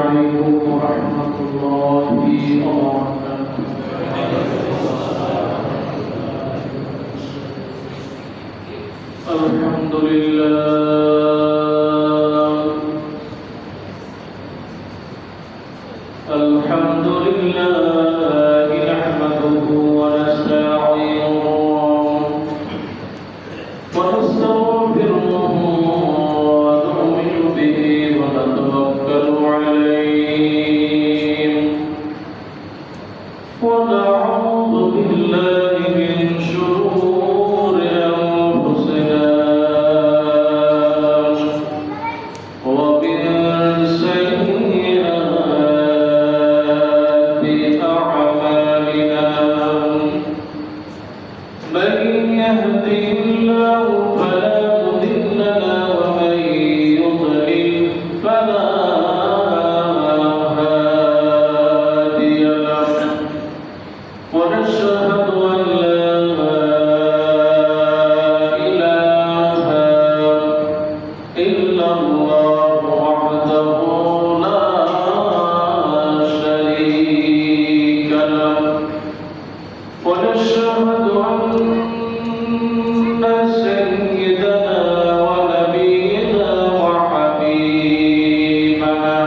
عليكم ورحمة الله وبركاته. الحمد لله نحمده ونستعينه ونستغفره ونؤمن به ونتوكل عليه ونعوذ بالله من شرور أنفسنا ومن سيئات أعمالنا من يهده الله فلا مضل له ومن يضلل فلا هادي له ونشهد أن لا إله إلا الله وحده لا شريك له ونشهد أن سيدنا ونبينا وحبيبنا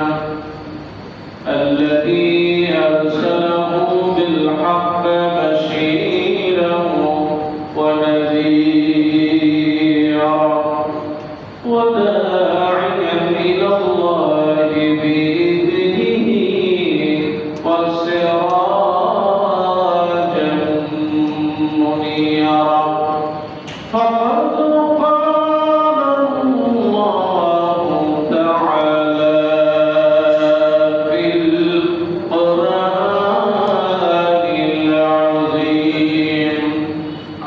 الذي أرسله بالحق بشيرا ونذيرا وداعيا إلى الله بإذنه وسراجا منيرا فقد قال الله تعالى في القرآن العظيم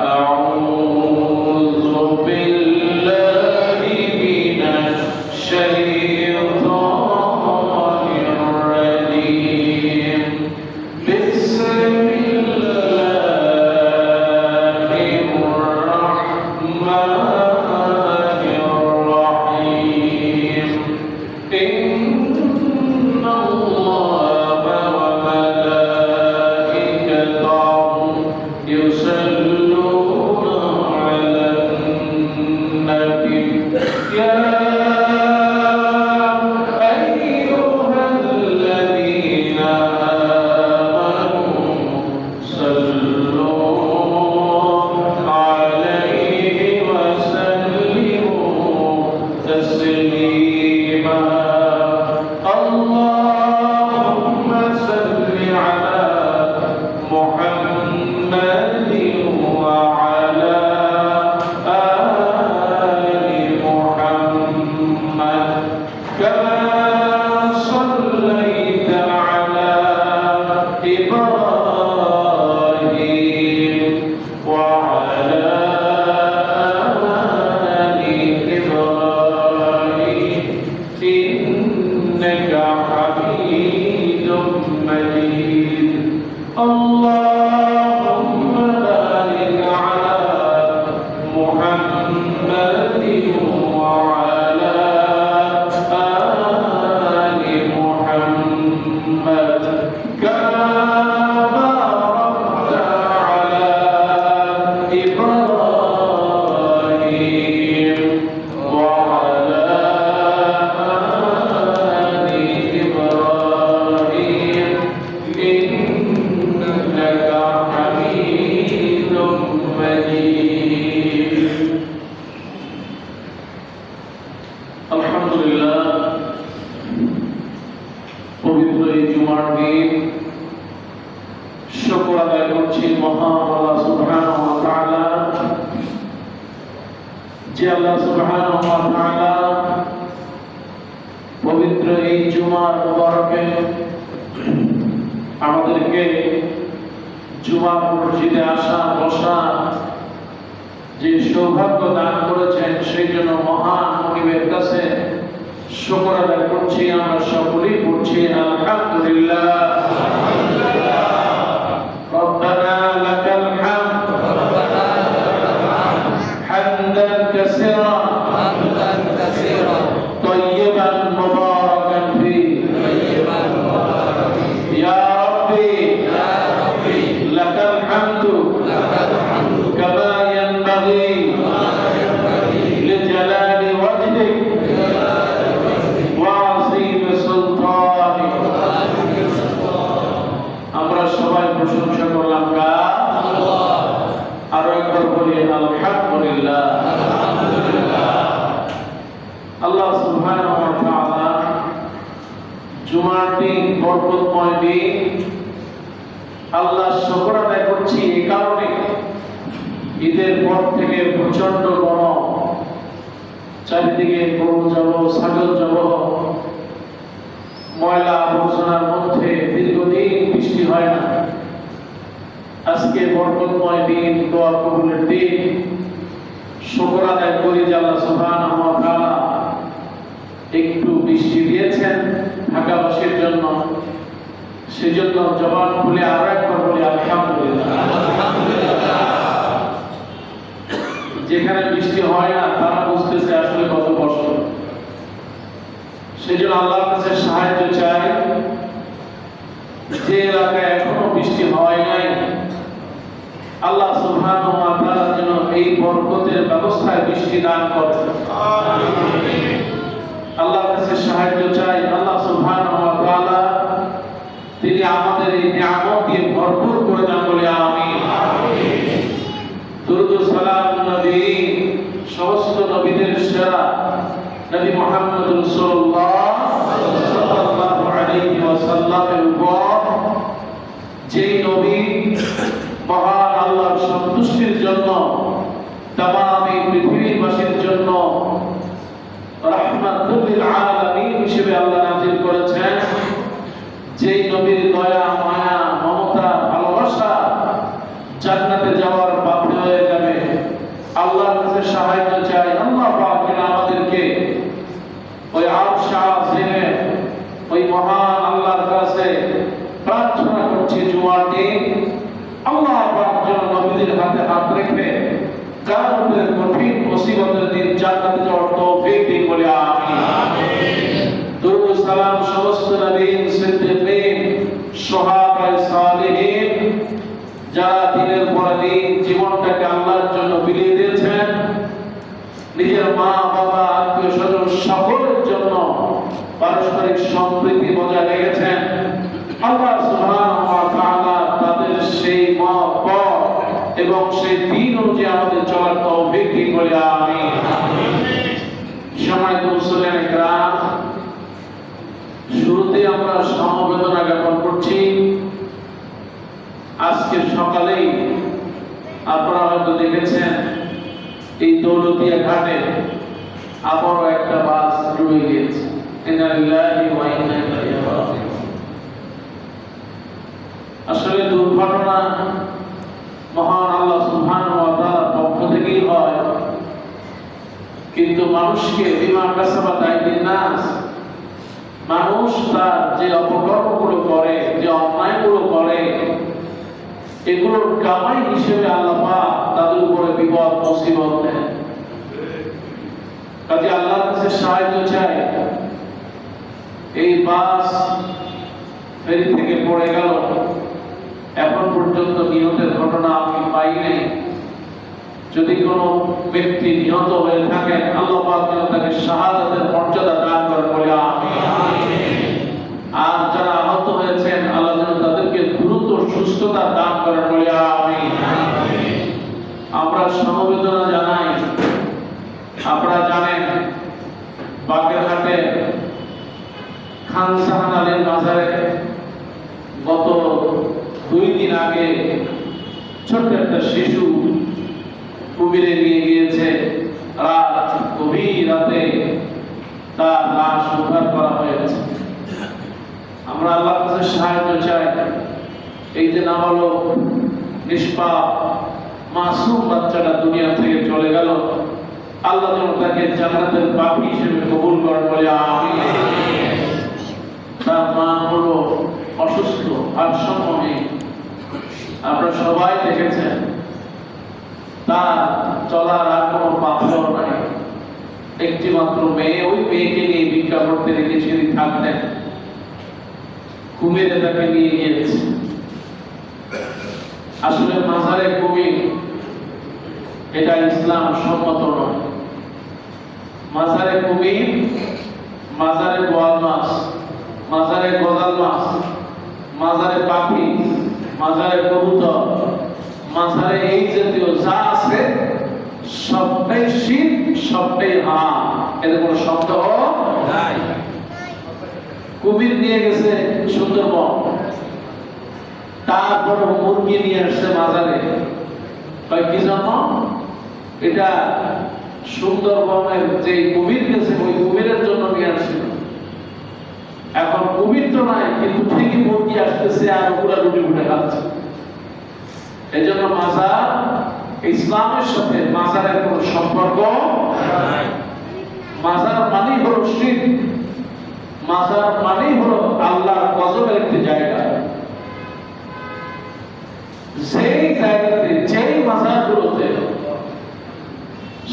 أعوذ بالله من الشيطان الرجيم بسم الله الرحمن الرحيم إن الله وملائكته يصلون على النبي يا أيها الذين آمنوا صلوا عليه وسلموا تسليما اللهم صل على محمد وعلى آل محمد كما صليت على إبراهيم وعلى آل إبراهيم إنك حميد مجيد اللهم بارك على محمد وعلى آل محمد كما باركت على إبراهيم وعلى آل إبراهيم إنك حميد مجيد الحمد لله পবিত্র এই জুমার দিন শুকর আদায় করছি মহান আল্লাহ সুবহানাহু ওয়া তাআলা যে আল্লাহ সুবহানাহু ওয়া তাআলা পবিত্র এই জুমার মুবারকে আমাদেরকে জুমা মসজিদে আসা বসা যে সৌভাগ্য দান করেছেন সেই জন্য মহান মুনিবের কাছে শুকর আদায় করছি আমরা সকলেই করছি আলহামদুলিল্লাহ ربنا لك الحمد حمدا كثيرا طيبا مباركا فيه আলহামদুলিল্লাহ। আল্লাহ সুবহানাহু ওয়া তাআলা জুমার দিন, বরকতময় দিন, আল্লাহ শুকর আদায় করছি এই কারণে ঈদের পর থেকে প্রচন্ড গরম, চারিদিকে গরু যাব, ছাগল যাব, ময়লা আবর্জনার মধ্যে দীর্ঘদিন বৃষ্টি হয় না। আজকে বরকতময় দিন, দোয়া কবুলের দিন, শুকর আদায় করি যে আল্লাহ সুবহানাহু ওয়া তাআলা একটু বৃষ্টি দিয়েছেন ঢাকাবাসীর জন্য। সেজন্য জবান খুলে আরো একবার বলি আলহামদুলিল্লাহ। যেখানে বৃষ্টি হয় না তারা বুঝতেছে আসলে কত কষ্ট। সেজন্য আল্লাহর কাছে সাহায্য চাই। যে এলাকায় এখনো বৃষ্টি হয় নাই, আল্লাহ সুবহানাহু ওয়া তাআলা যেন এই বরকতের ব্যবস্থায় বৃষ্টি দান করেন। আমিন। আল্লাহর কাছে সাহায্য চাই। আল্লাহ সুবহানাহু ওয়া তাআলা তিনি আমাদের এই নিয়ামত দিয়ে ভরপুর করে দেন বলে আমিন। দুরূদ ও সালাম নবী, সমস্ত নবীদের সেরা নবী মুহাম্মদ সাল্লাল্লাহু আলাইহি ওয়াসাল্লামের উপর, যেই নবী মহান আল্লাহর সন্তুষ্টির জন্য তামাম এই পৃথিবীবাসীর জন্য রাহমাতুল লিল আলামিন হিসেবে আল্লাহ নাযিল করেছেন। যেই নবীর দয়া, মায়া, মমতা, ভালোবাসা জান্নাতে যাওয়ার বাধ্য হয়ে যাবে। আল্লাহর কাছে সাহায্য চাই। আল্লাহ পাক যেন আমাদেরকে ওই আরশ আজিমে, ওই মহান আল্লাহর কাছে প্রার্থনা করছি জুমার দিন, আল্লাহ পাক যেন নবীদের হাতে হাত রেখে কিয়ামতের কঠিন মুসিবতের দিন জান্নাতে যাওয়ার তৌফিক দিন বলে আমিন। দুরূদ ও সালাম সমস্ত নবী, সিদ্দিকীন, শুহাদা, সালেহীন, যারা দিনের পর দিন জীবনটাকে আল্লাহর জন্য বিলিয়ে দিয়েছেন, নিজের মা বাবা আত্মীয় স্বজন সকলের জন্য পারস্পরিক সম্প্রীতি বজায় রেখেছেন। আল্লাহ সুবহানাহু ওয়া তাআলা তাদের সেই পথ এবং সেই দিন অনুযায়ী আমাদের চলার তৌফিক দিন বলে আমিন। সম্মানিত মুসলিম একরাম, শুরুতে আমরা সমবেদনা জ্ঞাপন করছি। আজকে সকালেই আপনারা হয়তো দেখেছেন এই দৌলতিয়া ঘাটে আবারও একটা বাস ডুবে গিয়েছে। ইন্না লিল্লাহি ওয়া ইন্না ইলাইহি রাজিউন। আসলে দুর্ঘটনা মহান আল্লাহ সুবহানাহু ওয়া তাআলার পক্ষ থেকেই হয়, কিন্তু মানুষকে বিমা কাসাবাত আইদিন নাস, মানুষ তার যে অপকর্মগুলো করে, যে অন্যায়গুলো করে, এগুলোর কামাই হিসেবে আল্লাহ পাক তাদের উপরে বিপদ মুসিবত দেন। কাজে আল্লাহর কাছে সাহায্য চাই। এই বাস ফেরি থেকে পড়ে গেল, এখন পর্যন্ত নিহতের ঘটনা আমি পাই নাই। যদি কোনো ব্যক্তি নিহত হয়ে থাকেন, আল্লাহ পাক যেন তাকে শাহাদাতের মর্যাদা দান করেন বলে আমিন। আর যারা আহত হয়েছেন, আল্লাহ যেন তাদেরকে দ্রুত সুস্থতা দান করেন বলে আমিন। আমরা সমবেদনা জানাই। আপনারা জানেন বাগেরহাটে খান জাহান আলীর মাজারে গত 2 দিন আগে ছোট্ট একটা শিশু কুমিরে নিয়ে গিয়েছে। গভীর রাতে তার লাশ উদ্ধার করা হয়েছে। আমরা আল্লাহর কাছে সাহায্য চাই। এই যে নাবালক নিষ্পাপ মাসুম বাচ্চাটা দুনিয়া থেকে চলে গেল, আল্লাহ যেন তাকে জান্নাতের পাখি হিসেবে কবুল করেন বলে আমিন। তার মা হলো অসুস্থ, ভারসাম্য নেই। আপনারা সবাই দেখেছেন তার চলার আর কোনো পাথর নাই। একটি মাত্র মেয়ে, ওই মেয়েকে নিয়ে ভিক্ষা করতে রেখে সেদিন থাকতেন, কুমিরে তাকে নিয়ে গিয়েছে। আসলে মাজারে কুমির এটা ইসলাম সম্মত নয়। মাজারে কুমির, মাজারে বোয়াল মাছ, মাজারে গজাল মাছ, মাজারে পাখি, মাজারে কবুতর, মাজারে এই জাতীয় যা আছে সবটাই শীত, সবটাই হারাম, এর কোনো সন্দেহ নাই। কুমির নিয়ে গেছে সুন্দরবন, তারপর মুরগি নিয়ে আসছে মাজারে। কি জন্য? এটা সুন্দরবনের যে কুমির গেছে ওই কুমিরের জন্য নিয়ে আসছিল। এখন কুমির তো নাই, কিন্তু ঠিকই মুরগি আসতেছে আর ওগুলা রুটি উঠে খাচ্ছে। এই জন্য মাজার ইসলামের সাথে মাজারের কোন সম্পর্ক নাই। মাজার মানেই হলো শিরক, মাজার মানেই হলো আল্লাহর গজবের একটি জায়গা। যেই জায়গাতে, যেই মাজারগুলোতে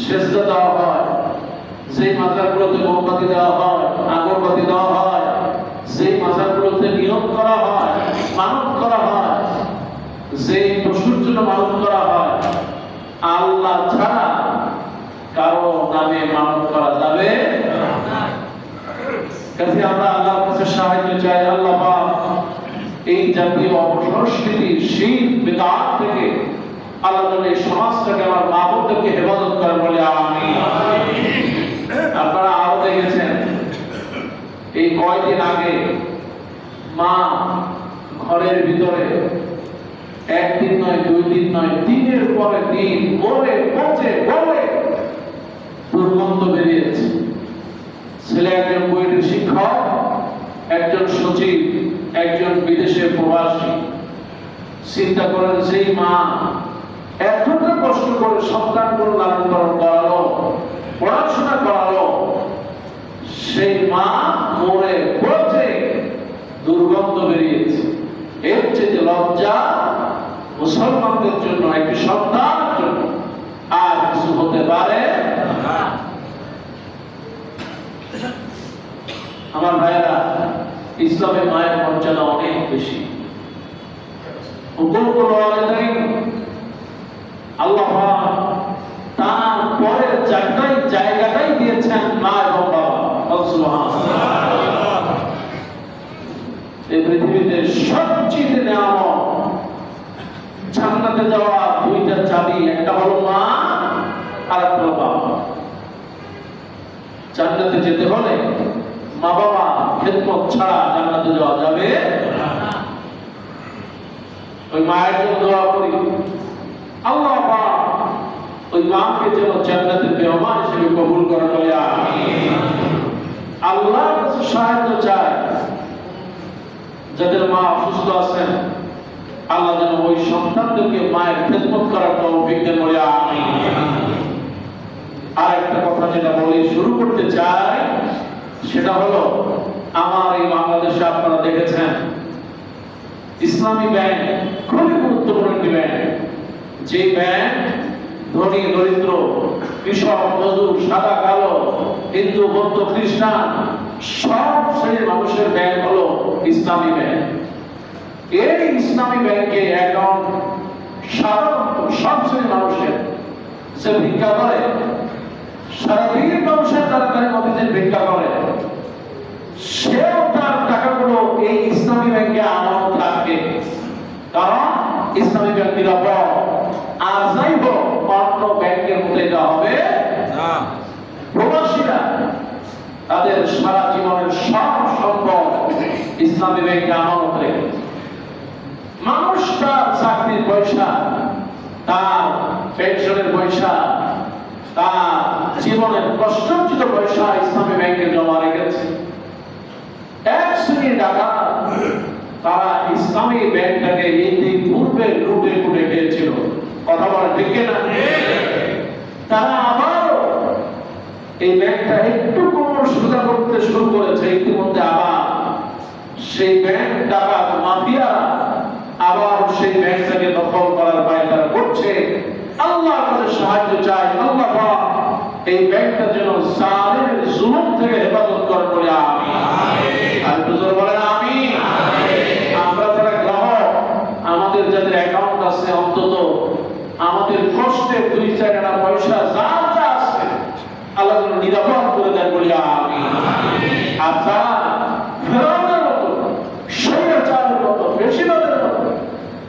সেজদা দেওয়া হয়, যেই মাজারগুলোতে মোমবাতি দেওয়া হয়, আগরবাতি দেওয়া হয়, যেই মাজারগুলোতে নিয়ত করা হয়, মানত করা হয়, যেই পশুর জন্য মানত করা হয়, আল্লাহ ছাড়া কারো নামে মানত করা যাবে না। কাজে আমরা আল্লাহর কাছে সাহায্য চাই। আল্লাহ পাক এই জাতীয় অপসংস্কৃতি, শিরক, বিদআত থেকে আল্লাহ যেন এই সমাজটাকে, আমার মা বোনদেরকে হেফাজত করেন বলে আমিন। আপনারা আরো দেখেছেন এই কয়েকদিন আগে মা ঘরের ভিতরে একদিন নয়, 2 দিন নয়, দিনের পরে দিন মরে পচে গলে দুর্গন্ধ বেরিয়েছে। ছেলে একজন বইয়ের শিক্ষক, একজন সচিব, একজন বিদেশে প্রবাসী। চিন্তা করেন, সেই মা এতটা কষ্ট করে সন্তানগুলো লালন পালন করালো, পড়াশোনা করালো, সেই মা মরে পচে দুর্গন্ধ বেরিয়েছে। এর চেয়ে লজ্জা মুসলমানদের জন্য, একটি সন্তানের জন্য আর কিছু হতে পারে না। আমার ভাইয়েরা, ইসলামে মায়ের মর্যাদা অনেক বেশি। আল্লাহ তার পরের জায়গাটাই দিয়েছেন মা এবং বাবা। এই পৃথিবীতে সবচেয়ে নেয়ামত, জান্নাতে যাওয়া 2টা চাবি, একটা হলো মা আর একটা হলো বাবা। জান্নাতে যেতে হলে মা বাবা খেদমত ছাড়া জান্নাতে যাওয়া যাবে না। ওই মায়ের জন্য দোয়া করি, আল্লাহ পাক ওই মাকে যেন জান্নাতের মেহমান হিসেবে কবুল করেন বলে আমিন। আল্লাহর কাছে সাহায্য চাই, যাদের মা অসুস্থ আছেন আল্লাহ যেন ওই সন্তানদেরকে মায়ের খেদমত করার তৌফিক দেন বলে আমিন। আর একটা কথা যেটা বলি শুরু করতে চাই, সেটা হলো আমার এই বাংলাদেশে আপনারা দেখেছেন ইসলামী ব্যাংক খুবই গুরুত্বপূর্ণ একটি ব্যাংক। যে ব্যাংক ধনী দরিদ্র, কৃষক মজদুর, সাদা কালো, হিন্দু বৌদ্ধ খ্রিস্টান সব শ্রেণীর মানুষের ব্যাংক হলো ইসলামী ব্যাংক। এই ইসলামী ব্যাংকে অ্যাকাউন্ট সাধারণত সব শ্রেণীর মানুষের, সে ভিক্ষা করে, সারাদিন মানুষের তাড়াতাড়ি মধ্যে ভিক্ষা করে, সেও তার টাকাগুলো এই ইসলামী ব্যাংকে আমানত রাখে। কারণ ইসলামী ব্যাংক নিরাপদ। আর যাই হোক, অন্য ব্যাংকের মতো এটা হবে না। প্রবাসীরা তাদের সারা জীবনের সব সম্পদ ইসলামী ব্যাংকে আমানত রেখে, মানুষ তার চাকরির পয়সা, তার পেনশনের পয়সা, তার জীবনের কষ্টার্জিত পয়সা ইসলামী ব্যাংকে জমা রেখেছে। এক শ্রেণীর ডাকাত, তারা ইসলামী ব্যাংকটাকে ইতিপূর্বে লুটে পুটে খেয়েছিল। কথা বলা ঠিক না? তারা আবারও এই ব্যাংকটা একটু কোমর সোজা করতে শুরু করেছে। ইতিমধ্যে আবার সেই ব্যাংক ডাকাত মাফিয়ারা আবার সেই ব্যাংকটাকে দখল করার পায়তারা করছে। আল্লাহর কাছে সাহায্য চাই, আল্লাহ পাক এই ব্যাংকটা যেন জালেমের জুলুম থেকে হেফাজত করেন বলে আমিন। আর হুজুর বলেন আমিন। আমরা যারা গ্রাহক, আমাদের যাদের অ্যাকাউন্ট আছে, অন্তত আমাদের কষ্টে 2-4 আনা পয়সা যা যা আছে আল্লাহ যেন নিরাপদ করে দেন বলে আমিন। আর যারা ফেরাউনের মতো, স্বৈরাচারের মতো, ফ্যাসিবাদের মতো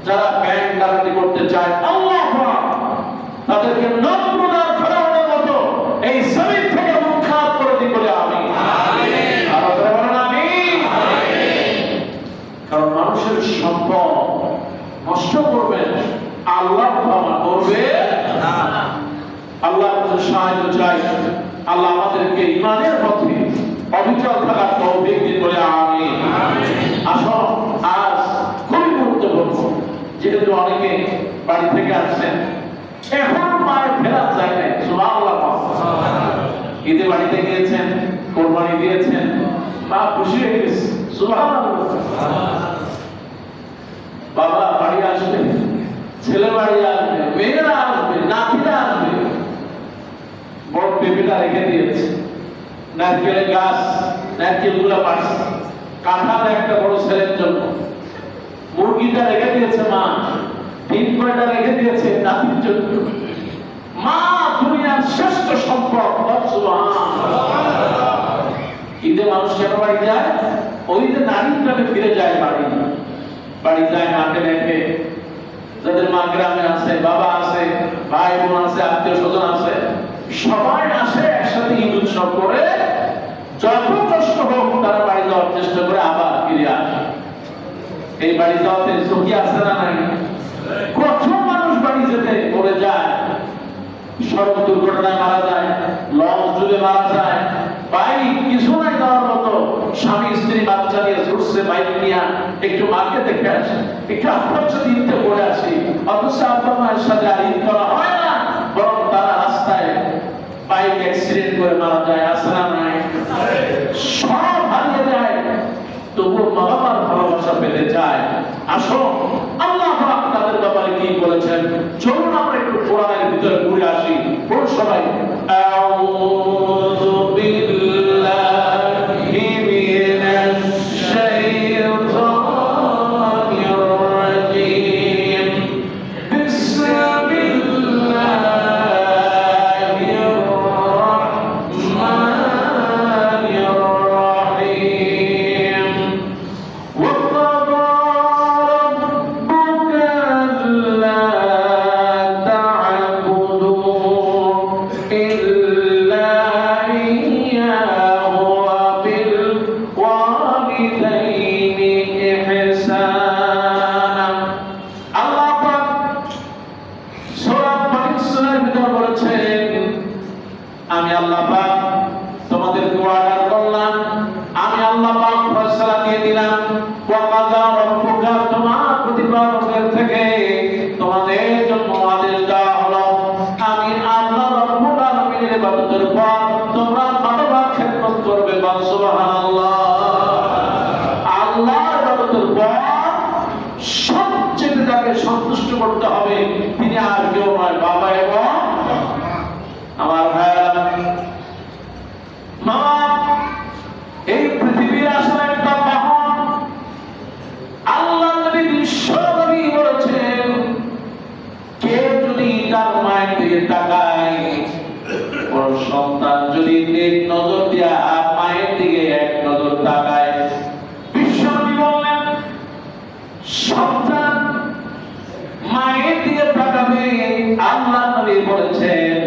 যারা ব্যাংক ডাকাতি করতে চায়, আল্লাহ পাক তাদেরকে নম্রতার আল্লাহর কাছে সাহায্য চাই। আল্লাহ আমাদেরকে ঈমানের পথে অবিচল থাকার তৌফিক দিন বলে আমিন। আসুন, আজ খুবই গুরুত্বপূর্ণ, যেহেতু অনেকে বাড়ি থেকে আসছেন, এখন মায়ের ফেরার যায় নাই। সুবহানাল্লাহ। ঈদে বাড়িতে গিয়েছেন, কোরবানি দিয়েছেন, মা খুশি হয়ে গেছে। সুবহানাল্লাহ। বাবা বাড়ি আসবে, ছেলে বাড়ি আসবে, মেয়েরা আসবে, নাতিরা আসবে। বড় পেঁপেটা রেখে দিয়েছে, নারকেলের গাছ, নারকেল গুলা পাচ্ছে, কাঁঠাল একটা বড় ছেলের জন্য, মুরগিটা রেখে দিয়েছে মা, ডিম কয়টা রেখে দিয়েছে নাতির জন্য। মা দুনিয়ার শ্রেষ্ঠ সম্পদ। ঈদে মানুষ কেন বাড়ি যায়? ওই যে নারীটাকে ফিরে যায় বাড়ি, বাড়ি যায় মাকে রেখে। যাদের মা গ্রামে আছে, বাবা আছে, ভাই বোন আছে, আত্মীয় স্বজন আছে, সবাই আসে একসাথে ঈদ উৎসব করে। যত কষ্ট হোক তারা বাড়ি যাওয়ার চেষ্টা করে, আবার ফিরে আসে। এই বাড়ি যাওয়াতে ঝুঁকি আছে না নাই? কত মানুষ বাড়ি যেতে পড়ে যায়, সড়ক দুর্ঘটনায় মারা যায়, লঞ্চ ডুবে মারা যায়, বাইক কিছু নাই দেওয়ার মতো, স্বামী স্ত্রী বাচ্চা নিয়ে ছুটছে বাইক নিয়ে, একটু মাকে দেখে আসে, একটু আপনার সাথে ঈদে পড়ে আসি, অথচ আপনার মায়ের সাথে আর ঈদ করা হয় না, বরং তারা রাস্তায় বাইক অ্যাক্সিডেন্ট করে মারা যায়। আছে না নাই? সব হারিয়ে যায়, তবুও মা বাবার ভালোবাসা পেতে চায়। আসো, আল্লাহ পাক তাদের ব্যাপারে কি বলেছেন চলুন আমরা একটু কোরআনের ভিতরে ঘুরে আসি। কোন সবাই আউযু বিল্লাহি মিনাশ শাইতানির রাজীম। বিসমিল্লাহির রাহমানির রাহিম। وقضى ربك ألا تعبدوا إلا إياه وبالوالدين إحسانا। আল্লাহ পাক সূরা ফাতিহার ভিতর বলেছেন, আমি আল্লাহ পাক তোমাদেরকে অর্ডার করলাম, আমি আল্লাহ পাক ফয়সালা দিয়ে দিলাম। ওয়াকাদা রব্বুকা, তোমার প্রতিপালকের থেকে তোমাদের জন্য আদেশ দেওয়া হলো, আমি আল্লাহ রব্বুল আলামিনের ইবাদতের পর তোমরা কতবার খেদমত করবে? সুবহানাল্লাহ। আল্লাহর ইবাদতের পর সবচেয়ে যাকে সন্তুষ্ট করতে হবে তিনি আর কেউ নয়, বাবা এবং আমার ভাইয়েরা। মা এই পৃথিবীর আসলে একটা বাহন। আল্লাহ নবী বিশ্বনবী বলেছেন, কেউ যদি তার মায়ের দিকে তাকায়, ওর সন্তান যদি এক নজর দিয়া মায়ের দিকে এক নজর তাকায়, বিশ্বনবী বললেন সন্তান মায়ের দিকে তাকাবে। আল্লাহ নবী বলেছেন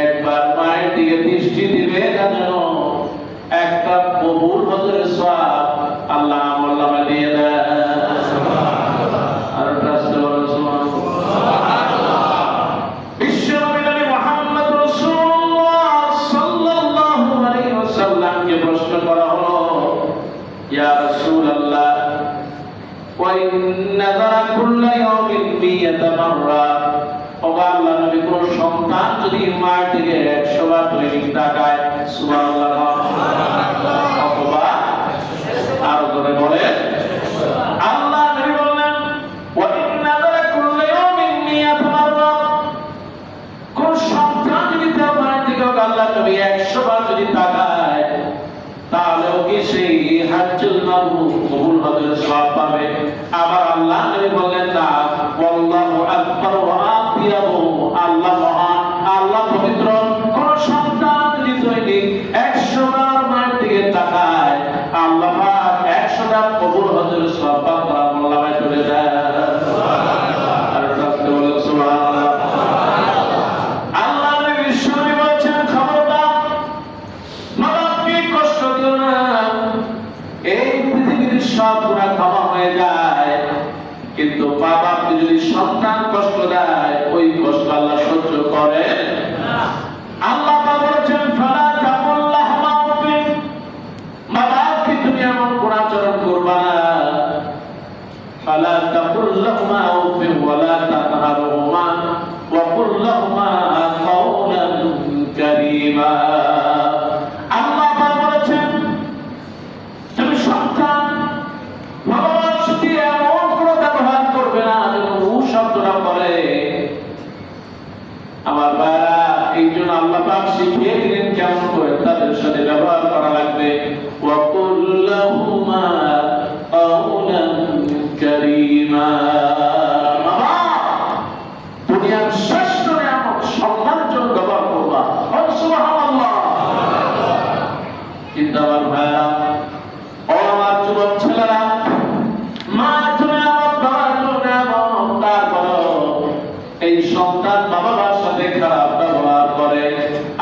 একবার মায়ের দিকে দৃষ্টি দিবে যেন একটা কবুল হজরের সওয়াব আল্লাহ আমলনামা দিয়ে দেয়। আর রাসূল সুবহানাল্লাহ। বিশ্বনবী নবী মুহাম্মদ রাসূলুল্লাহ সাল্লাল্লাহু আলাইহি ওয়াসাল্লামকে প্রশ্ন করা হলো, ইয়া রাসূলুল্লাহ ওয়া ইন্না যারা কুল্লা ইয়াউমিন মিয়াতা মাররা, আল্লাহ নবী কোন সন্তান যদি মায়ের দিকে 100 বার দৈনিক তাকায়, সুবহানাল্লাহ, অথবা আরো জোরে বলে আল্লাহ নবী বললেন ওয়া ইন্না যারা কুল্লা ইয়াউমিন মিয়াতা মাররা, কোন সন্তান যদি তার মায়ের দিকে আল্লাহ নবী 100 বার যদি তাকায়, তাহলে কি সেই হজ্জুল মাবরুর কবুল হজের সওয়াব পাবে? আবার আল্লাহ নবী বললেন না, আল্লাহু আকবার ওয়া আতিয়াবু, আল্লাহ মহান, আল্লাহ পবিত্র। কোন সন্তান যদি দৈনিক 100 বার মায়ের দিকে তাকায়, আল্লাহ পাক 100 বার কবুল হজের সওয়াব তার আমলনামায় তুলে দেয়। সুবহানাল্লাহ। আর রাসূল বলেন সুবহানাল্লাহ। আল্লাহ নবী বিশ্বনবী বলেছেন, খবরদার মাকে কষ্ট দিও না। এই পৃথিবীর সব গুনাহ ক্ষমা হয়ে যায়, কিন্তু বাবাকে যদি সন্তান কষ্ট দেয়, ওই কষ্ট আল্লাহ সহ্য করে كريما আল্লাহ পাক বলেছেন তুমি সন্তান বাবার সাথে এমন কোনো ব্যবহার করবে না যেন ও শব্দটা বলে। আমার ভাইরা এই জন্য আল্লাহ পাক শিখিয়ে দিলেন কেমন করে তাদের সাথে ব্যবহার করা লাগবে। ওয়াকুল লাহুমা কাওলান কারীমা দুনিয়ার শ্রেষ্ঠ নিয়ামত সম্মানজনক ব্যবহার করবা। সুবহানাল্লাহ। কিন্তু আমার ভাইরা ও আমার যুবক ছেলেরা মা তুমি আমার বাবা তুমি আমার তারপর এই সন্তান মা বাবার সাথে খারাপ ব্যবহার করে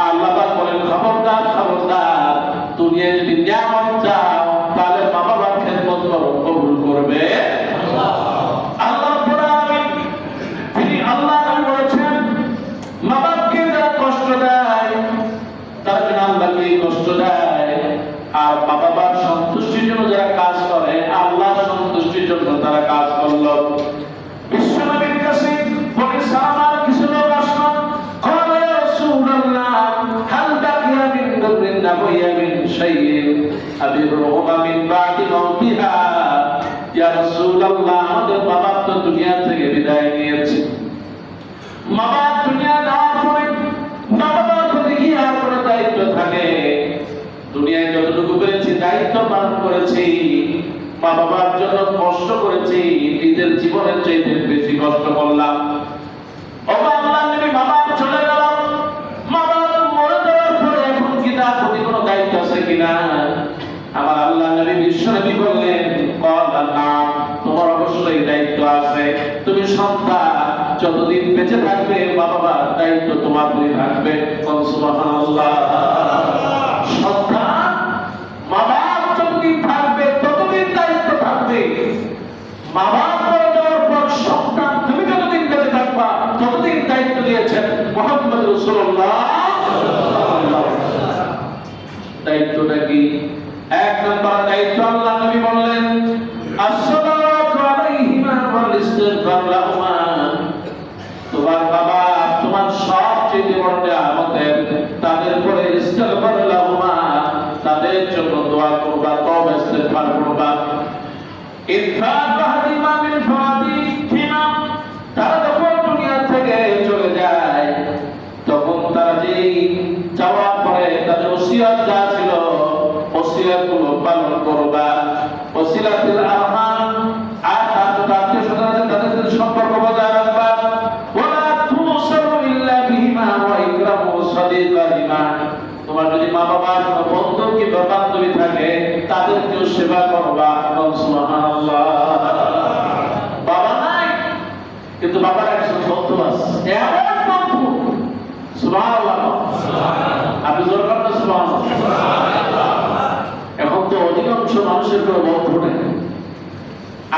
আল্লাহ পাক বলেন খবরদার খবরদার দুনিয়ায় যদি নিয়ামত চাও তাহলে মা বাবার খেদমত করো কবুল করবে আল্লাহ। আল্লাহ তিনি আল্লাহ বলেছেন মা বাবাকে যারা কষ্ট দেয় তারা যেন আল্লাহকে কষ্ট দেয় আর মা বাবার সন্তুষ্টির জন্য যারা কাজ করে আল্লাহ সন্তুষ্টির জন্য তারা কাজ করলো। বিশ্বনবীর কাছে বনি সালামার কিছু লোক আসলো ক্বালা ইয়া রাসূলুল্লাহ হাল বাকিয়া মিন দুররিন নাবিয়্যা মিন শাইইন আবিরুহুমা মিন বাদি মাউতিহা ইয়া রাসূলুল্লাহ আমাদের বাবা তো দুনিয়া থেকে বিদায় নিয়েছে। বাবা দুনিয়া যাওয়ার পরে বাবার প্রতি কি আর কোনো দায়িত্ব থাকে? দুনিয়ায় যতটুকু পেরেছি দায়িত্ব পালন করেছি মা বাবার জন্য কষ্ট করেছি নিজের জীবনের চাইতে বেশি কষ্ট করলাম। ও আল্লাহ নবী বাবা চলে গেল মা বাবা মরে যাওয়ার পরে এখন কি তার প্রতি কোনো দায়িত্ব আছে কিনা? আমার আল্লাহ নবী বিশ্ব নবী বললেন ক্বালা নাম তোমার অবশ্যই দায়িত্ব আছে। তুমি সন্তান যতদিন বেঁচে থাকবে মা বাবার দায়িত্ব তোমার উপরে থাকবে। সুবহানাল্লাহ। সন্তান মা বাবা যতদিন থাকবে ততদিন দায়িত্ব থাকবে। মা বাবা মরে যাওয়ার পর সন্তান তুমি যতদিন বেঁচে থাকবা ততদিন দায়িত্ব দিয়েছেন মুহাম্মদ রাসূলুল্লাহ। দায়িত্বটা কি? এক নম্বর দায়িত্ব আল্লাহ নবী বললেন আসসালাতু আলাইহিমা ওয়াল ইস্তিগফার লাহুমা। তোমার বাবা তোমার সবচেয়ে বড় নিয়ামতের তাদের উপরে ইস্তিগফার লাহুমা তাদের জন্য দোয়া করবা তওবা ইস্তিগফার করবা। ইনফাক বাহদিমা মিন ফাদিহিমা তারা যখন দুনিয়া থেকে চলে যায় তখন তারা যেই যাওয়ার পরে তাদের ওসিয়ত যা ছিল ওসিয়তগুলো পালন করবা। ওসিলাতুল আরহাম আর তাদের সাথে তাদের সম্পর্ক বজায় রাখবা। ওয়ালা তুসারু ইল্লা বিহিমা ওয়া ইকরামু সাদিকাহিমা তোমার যদি মা বাবার কোনো বন্ধু কি বান্ধবী থাকে তাদেরকেও সেবা করবা। সুবহানাল্লাহ। বাবা নাই কিন্তু বাবার একজন বন্ধু আছে এমন বন্ধু। সুবহানাল্লাহ। আপনি জোর করতে সুবহানাল্লাহ। এখন তো অধিকাংশ মানুষের কোনো বন্ধু নেই।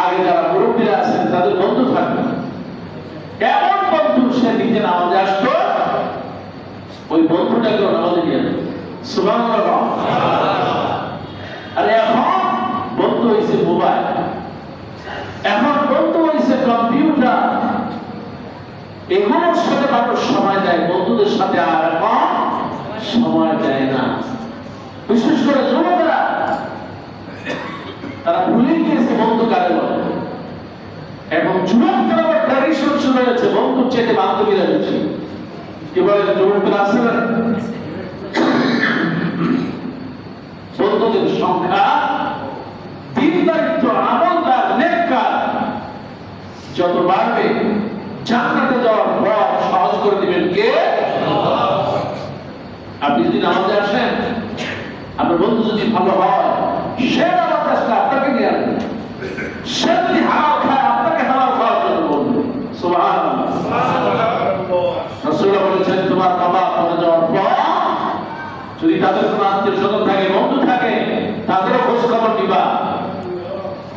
আগে যারা মুরব্বীরা আছেন তাদের বন্ধু থাকে এমন বন্ধু সে নিজে নামাজে আসতো ওই বন্ধুটাকেও নামাজে নিয়ে আসতো। সুবহানাল্লাহ। আর এখন বন্ধু হয়েছে মোবাইল, এখন বন্ধু হয়েছে কম্পিউটার। এগুলোর সাথে মানুষ সময় দেয় বন্ধুদের সাথে আর এখন সময় দেয় না। বিশেষ করে যুবকরা তারা ভুলে গিয়েছে বন্ধু কারে বলে। এখন যুবকরা ট্র্যাডিশন শুরু হয়েছে বন্ধুর চেয়ে বান্ধবীরা বেশি। কি বলেন যুবকরা আছে না? বন্ধুদের সংখ্যা দিনদারিত্ব আমলদার নেককার যত বাড়বে জান্নাতে যাওয়ার পথ সহজ করে দিবেন কে? আপনি যদি নামাজে আসেন আপনার বন্ধু যদি ভালো হয় সে নামাজ আসলে আপনাকে নিয়ে আসবে। সে যদি হালাল খায় আপনাকে হালাল খাওয়ার জন্য বলবে। সুবহানাল্লাহ। রাসূলুল্লাহ বলেছেন তোমার বাবা মরে যাওয়ার পর যদি তাদের কোনো আত্মীয় স্বজন থাকে বন্ধু থাকে তাদেরও খোঁজ খবর দিবা।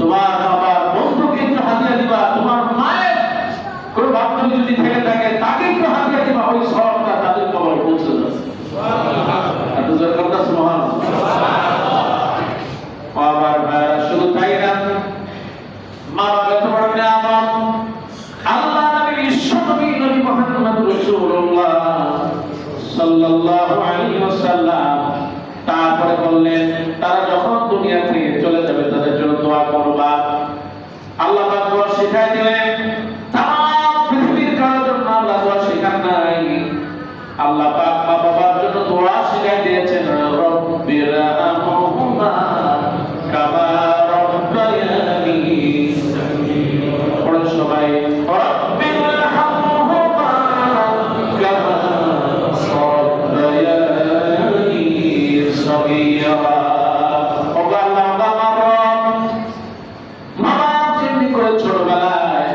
তোমার বাবার বন্ধুকে একটু হাদিয়া দিবা। তোমার মায়ের কোনো বান্ধবী যদি থেকে থাকে তাকে একটু হাদিয়া দিবা। ওই সবটা তাদের খবর পৌঁছে যাবে। আমার ভাইরা শুধু তাই না মা বাবা তো বড় নিয়ামত। আল্লাহ নবী বিশ্ব নবী নবী মুহাম্মদ রাসূলুল্লাহ সাল্লাল্লাহু আলাইহি ওয়াসাল্লাম তারপরে বললেন তারা যখন দুনিয়া থেকে চলে যাবে তাদের জন্য দোয়া করবা। আল্লাহ পাক দোয়া শিখাই দিলেন। তাম পৃথিবীর কারোর জন্য আল্লাহ দোয়া শিখান নাই। আল্লাহ পাক মা বাবার জন্য দোয়া শিখাই দিয়েছেন, রব্বিরহামহুমা কামা রাব্বায়ানি সগীরা। পড়েন সবাই, রব্বিরহামহুমা কামা রাব্বায়ানি সগীরা। ছোটবেলায়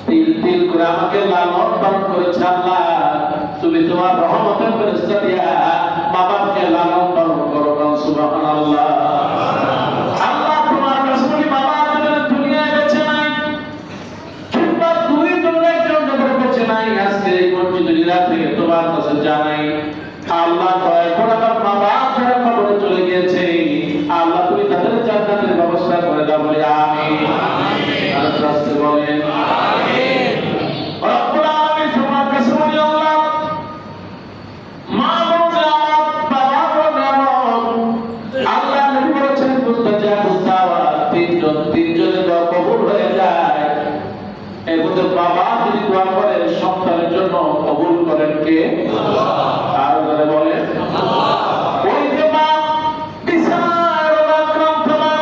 তিল তিল করে আমাকে লালন পালন করেছে আল্লাহ, তুমি তোমার রহমতের ফেরেশতা দিয়া মা বাবাকে লালন পালন করো না। সুবহানাল্লাহ। আল্লাহ তোমার কাছে বলি, বাবা আমাদের দুনিয়ায় বেঁচে নাই কিংবা দুই দূরে একজন যখন বেঁচে নাই, আজকে এই মসজিদের রাত থেকে তোমার কাছে জানাই আল্লাহ দয়া করে আমার মা বাবা যারা কবরে চলে গিয়েছে আল্লাহ তুমি তাদের জান্নাতের ব্যবস্থা করে দাও, বলি আমিন। আর রাস্তে বলেন আমিন। রব্বুল আলামিন তোমার কাছে বলি আল্লাহ মা বাবা বাবা আল্লাহ নবী বলেছেন মুস্তাজাবুদ দাওয়াত, তিনজনের দোয়া কবুল হয়ে যায়। এর মধ্যে বাবা যদি দোয়া করে সন্তানের জন্য কবুল করেন কে? আল্লাহ। আর যারা বলেন আল্লাহ। ওই যে মা বিছানায় ক্লান্ত মা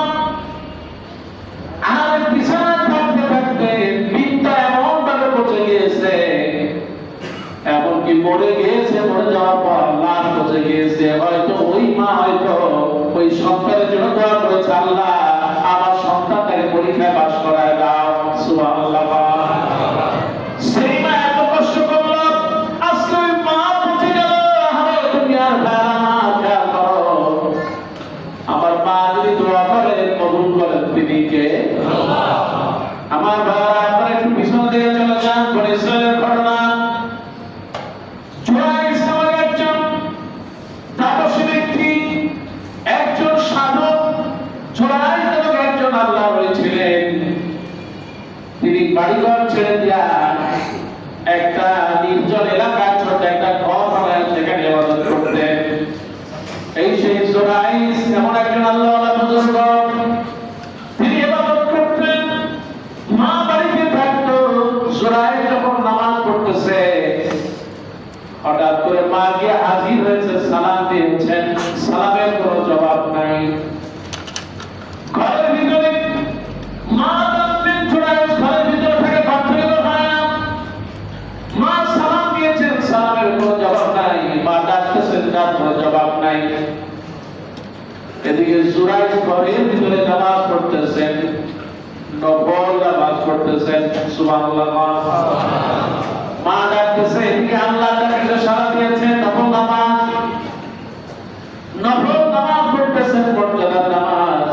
আর বিছানায় থাকতে থাকতে পিঠটা এমন ভাবে পচে গিয়েছে, এমনকি মরে গিয়েছে, মরে যাওয়ার পর লাশ পচে গিয়েছে, হয়তো ওই মা হয়তো ওই সন্তানের জন্য দোয়া করেছে, আল্লাহ আমার সন্তানটাকে পরীক্ষায় পাস করায় দাও। সুবহানাল্লাহ। সেই মা এত কষ্ট করলো, আজকে ওই মা পচে গেল। আমার দুনিয়ার খেয়াল করো, আমার মা যদি দোয়া করে কবুল করেন তিনি কে? আল্লাহ। আমার ভাইরা আপনারা একটু পিছন দিকে চলে যান। বলে ইসরায়েলের ঘটনা, জুরাইজ নামের একজন তাপসী ব্যক্তি, একজন সাধক, জুরাইজ নামক একজন আল্লাহ ছিলেন। তিনি বাড়িঘর ছেড়ে দিয়া একটা নির্জন এলাকায় ছোট একটা ঘর বানায় সেখানে ইবাদত করতেন। এই সেই জুরাইজ এমন একজন আল্লাহওয়ালা বুজুর্গ, তিনি ইবাদত করতেন, মা বাড়িতে থাকতো। জুরাইজ যখন নামাজ পড়তেছে হঠাৎ করে মা গিয়ে হাজির হয়েছে, সালাম দিয়েছেন, সালামের কোনো জবাব নাই। ঘরের ভিতরে মা জানতেন জুরাইজ ঘরের ভিতরে থাকে, ঘর থেকে বের হয় না। মা সালাম দিয়েছেন, সালামের কোনো জবাব নাই। মা ডাকতেছেন, ডাক কোনো জবাব নাই। এদিকে জুরাইজ ঘরের ভিতরে নামাজ পড়তেছেন, নফল নামাজ পড়তেছেন। সুবহানাল্লাহ। মা ডাকতেছে, এদিকে আল্লাহ তাকে সাড়া দিয়েছেন, নফল নামাজ পড়তেছেন, মর্যাদার নামাজ।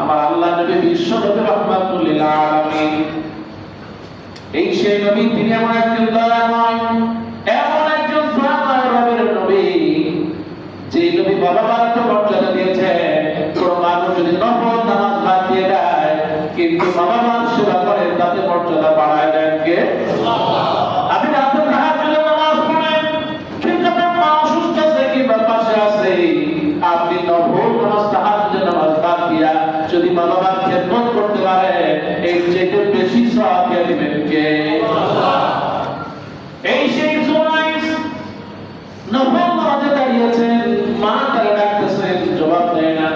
আমার আল্লাহ নবী বিশ্ব নবী রাহমাতুল লিল আলামিন, এই সেই নবী, তিনি এমন একজন দয়াময়, এমন একজন দয়াময় রবের নবী, যে নবী বাবা মাকে মর্যাদা দিয়েছে। কোন মানুষ যদি নফল নামাজ বাদ দিয়ে দেয় কিন্তু বাবা মার সেবা করে তাতে মর্যাদা বাড়ায় দেন কে? আল্লাহ। আপনি রাতে তাহাজ্জুদের নামাজ পড়েন কিন্তু আপনার মা অসুস্থ আছে কিংবা পাশে আছে, আপনি নফল নামাজ তাহাজ্জুদের নামাজ বাদ দিয়া যদি মা বাবার খেদমত করতে পারে এই চেয়ে বেশি সওয়াব দিয়ে দিবেন কে? আল্লাহ। এই সেই জুরাইজ নফল নামাজে দাঁড়িয়েছেন, মা তাকে ডাকতেছেন, জবাব দেয় না।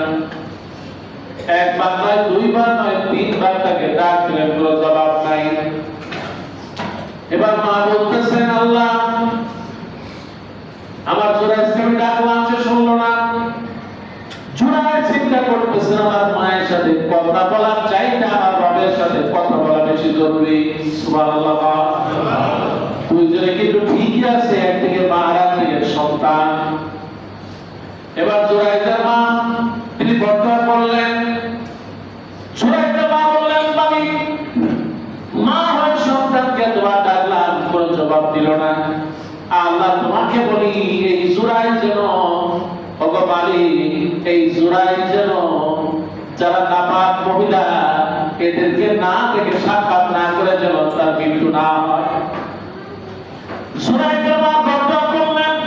একবার নয়, দুইবার নয়, তিনবার তাকে ডাক দিলেন, কোনো জবাব নাই। এবার মা বলতেছেন, আল্লাহ আমার জুরাইজকে আমি ডাকলাম, সে শুনলো না। জুরাইজ চিন্তা করতেছেন, আমার মায়ের সাথে কথা বলার চাইতে আমার রবের সাথে কথা বলা বেশি জরুরি। সুবহানাল্লাহ। দুইজনে কিন্তু ঠিকই আছে, একদিকে মা আর একদিকে সন্তান। এবার জুরাইজের মা তিনি বর্ণনা করলেন, জুরাইজের মা বললেন, আমি মা হয় সন্তানকে দোয়া ডাকলাম, কোনো জবাব দিল না। আল্লাহ তোমাকে বলি, এই জুরাইজ যেন, ওগো মালিক, এই জুরাইজ যেন যারা নাপাক মহিলা এদেরকে না দেখে সাক্ষাৎ না করে যেন তার মৃত্যু না হয়। জুরাইজের মা বর্ণনা করলেন,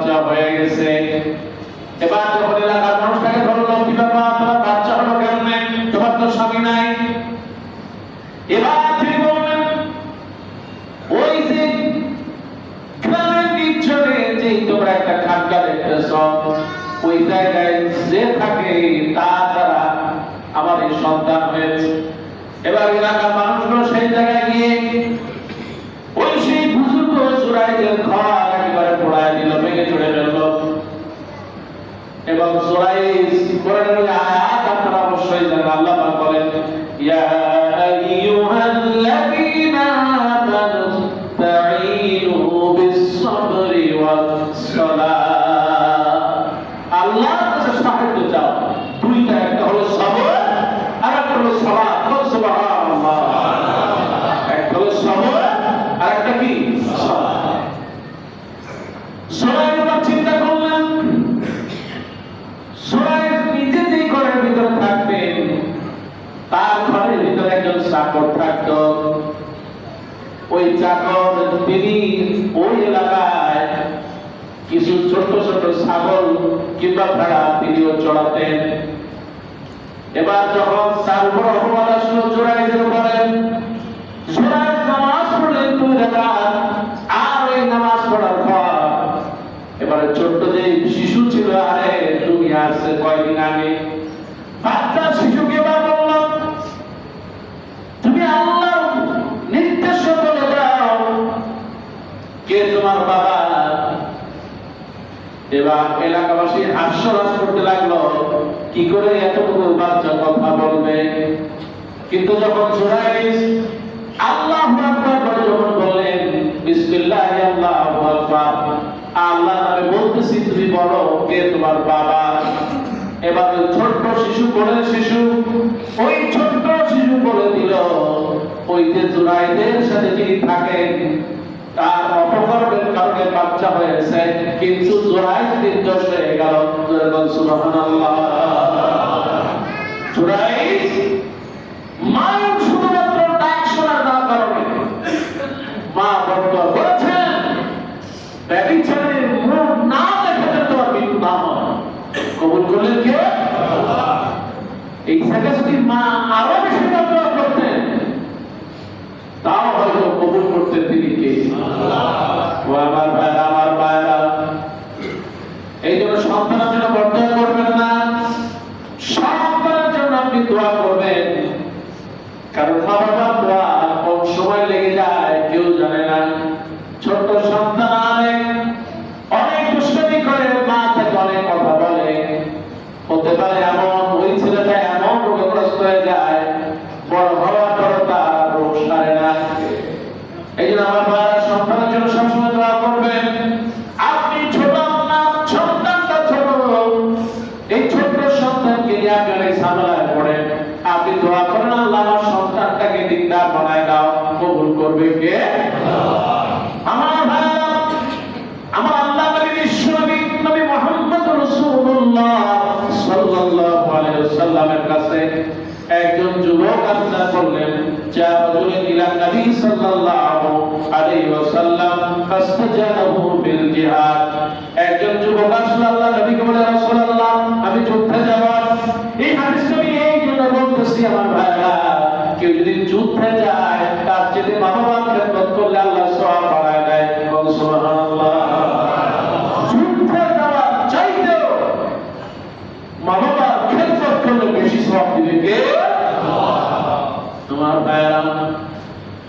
বাচ্চা হয়ে গেছে। এবার যখন এলাকার মানুষটাকে ধরলো, কি ব্যাপার, তোমার বাচ্চা হলো কেমনে, তোমার তো স্বামী নাই। এবার তিনি বললেন, ওই যে গ্রামের নিচে যে তোমরা একটা খাটকা দেখতেছ, ওই জায়গায় যে থাকে তার দ্বারা আমার এই সন্তান হয়েছে। এবার এলাকার মানুষগুলো সেই জায়গায় গিয়ে ওই সেই বুজুর্গ জুরাইদের ঘর একেবারে পোড়ায় দিল, ভেঙে চড়ে ফেলল। এবং জুরাইদ কোরআনের ওই আয়াত আপনারা অবশ্যই জানেন, আল্লাহ পাক বলেন, ইয়া আইয়ুহাল্লাযীনা আমানু ইসতাঈনু বিস-সাবরি ওয়াস-সালাহ। আল্লাহর কাছে সাহায্য চাও, দুইটা, একটা হলো সবর আর একটা হলো সালাত। সুবহানাল্লাহ। একটা হলো সবর আর একটা কি সালাত। সুরাইদ চিন্তা করলেন, সুরাইদ নিজে যেই ঘরের ভিতরে থাকতেন, তার ঘরের ভিতরে একজন চাকর থাকত। ওই চাকর তিনি ওই এলাকায় কিছু ছোট ছোট ছাগল কিংবা ভেড়া তিনিও চড়াতেন। এবার যখন তার উপর অপবাদ আসলো জুরাইদের উপরে, জুরাইদ নামাজ পড়লেন 2 রাকাত, আর ওই নামাজ পড়ার পর এবারে ছোট্ট যে শিশু ছিল, আরে তুমি আসছে কয়দিন আগে, বাচ্চা শিশুকে এবার বলল, তুমি আল্লাহর নির্দেশ বলে দাও, কে তোমার বাবা। এবার এলাকাবাসী হাস্যরস করতে লাগলো, কি করে এতটুকু বাচ্চা কথা বলবে। কিন্তু যখন জুরাইদ আল্লাহু আকবার বলে যখন বললেন, বিসমিল্লাহি আল্লাহু আকবার, আল্লাহ নামে বলতেছি, তুমি বলো কে তোমার বাবা। এবার ওই ছোট্ট শিশু, কোলের শিশু, ওই ছোট্ট শিশু বলে দিল, ওই যে জুরাইদের সাথে যিনি থাকেন তার অপকর্মের কারণে বাচ্চা হয়েছে, কিন্তু জুরাইদ নির্দোষ হয়ে গেল। সুবহানাল্লাহ। জুরাইদ মা শুধুমাত্র ডাক শোনার না কারণে মা বন্ধ করেছেন, ব্যভিচারের মুখ না দেখাতে তোমার মৃত্যু না হয়। কবুল করলেন কে? আল্লাহ। এই জায়গায় যদি মা আরো বেশি দোয়া করতেন, তাও হয়তো কবুল করতেন তিনি কে? আল্লাহ। ও আমার ভাইরা, আমার ভাইরা, এই জন্য সন্তানের জন্য বর্তমান করবেন না, সন্তানের জন্য আপনি দোয়া করবেন। কারণ মা বাবার দোয়া কোন সময় লেগে যায় কেউ জানে না। ছোট সন্তান অনেক দুষ্টামি করে, মা তাকে অনেক কথা বলে, হতে পারে এমন ওই ছেলেটা এমন রোগগ্রস্ত হয়ে যায়, বড় হওয়ার পর তার রোগ সারে না। এই জন্য আমার ভাইরা সন্তানের জন্য সবসময় দোয়া করবেন। আপনি ছোট না, সন্তানটা ছোট, এই ছোট সন্তানকে নিয়ে আপনি অনেক ঝামেলায় পড়েন, আপনি দোয়া করেন, আল্লাহ আমার সন্তানটাকে দিনদার বানায় দাও। কবুল করবে কে? আমার ভাইরা, আমার আল্লাহ নবী বিশ্বনবী নবী মুহাম্মদ রাসূলুল্লাহ সাল্লাল্লাহু আলাইহি ওয়াসাল্লামের কাছে একজন যুবক আবদার করলেন, যা রাজুল ইলা নবী সাল্লাল্লাহু আলাইহি ওয়াসাল্লাম ফাস্তাজানাহু বিল জিহাদ। একজন যুবক আসলে আল্লাহ নবীকে বলে, রাসূলুল্লাহ আমি যুদ্ধে যাব। এই হাদিসটা আমি এই জন্য বলতেছি আমার ভাইরা, কেউ যদি যুদ্ধে যায় তার যদি মা বাবার খেদমত করলে আল্লাহ সওয়াব বাড়ায় দেয়। সুবহানাল্লাহ। যুদ্ধে যাওয়ার চাইতেও মা বাবার খেদমত করলে বেশি সওয়াব দিবে কে? আল্লাহ। তোমার ভাইরা,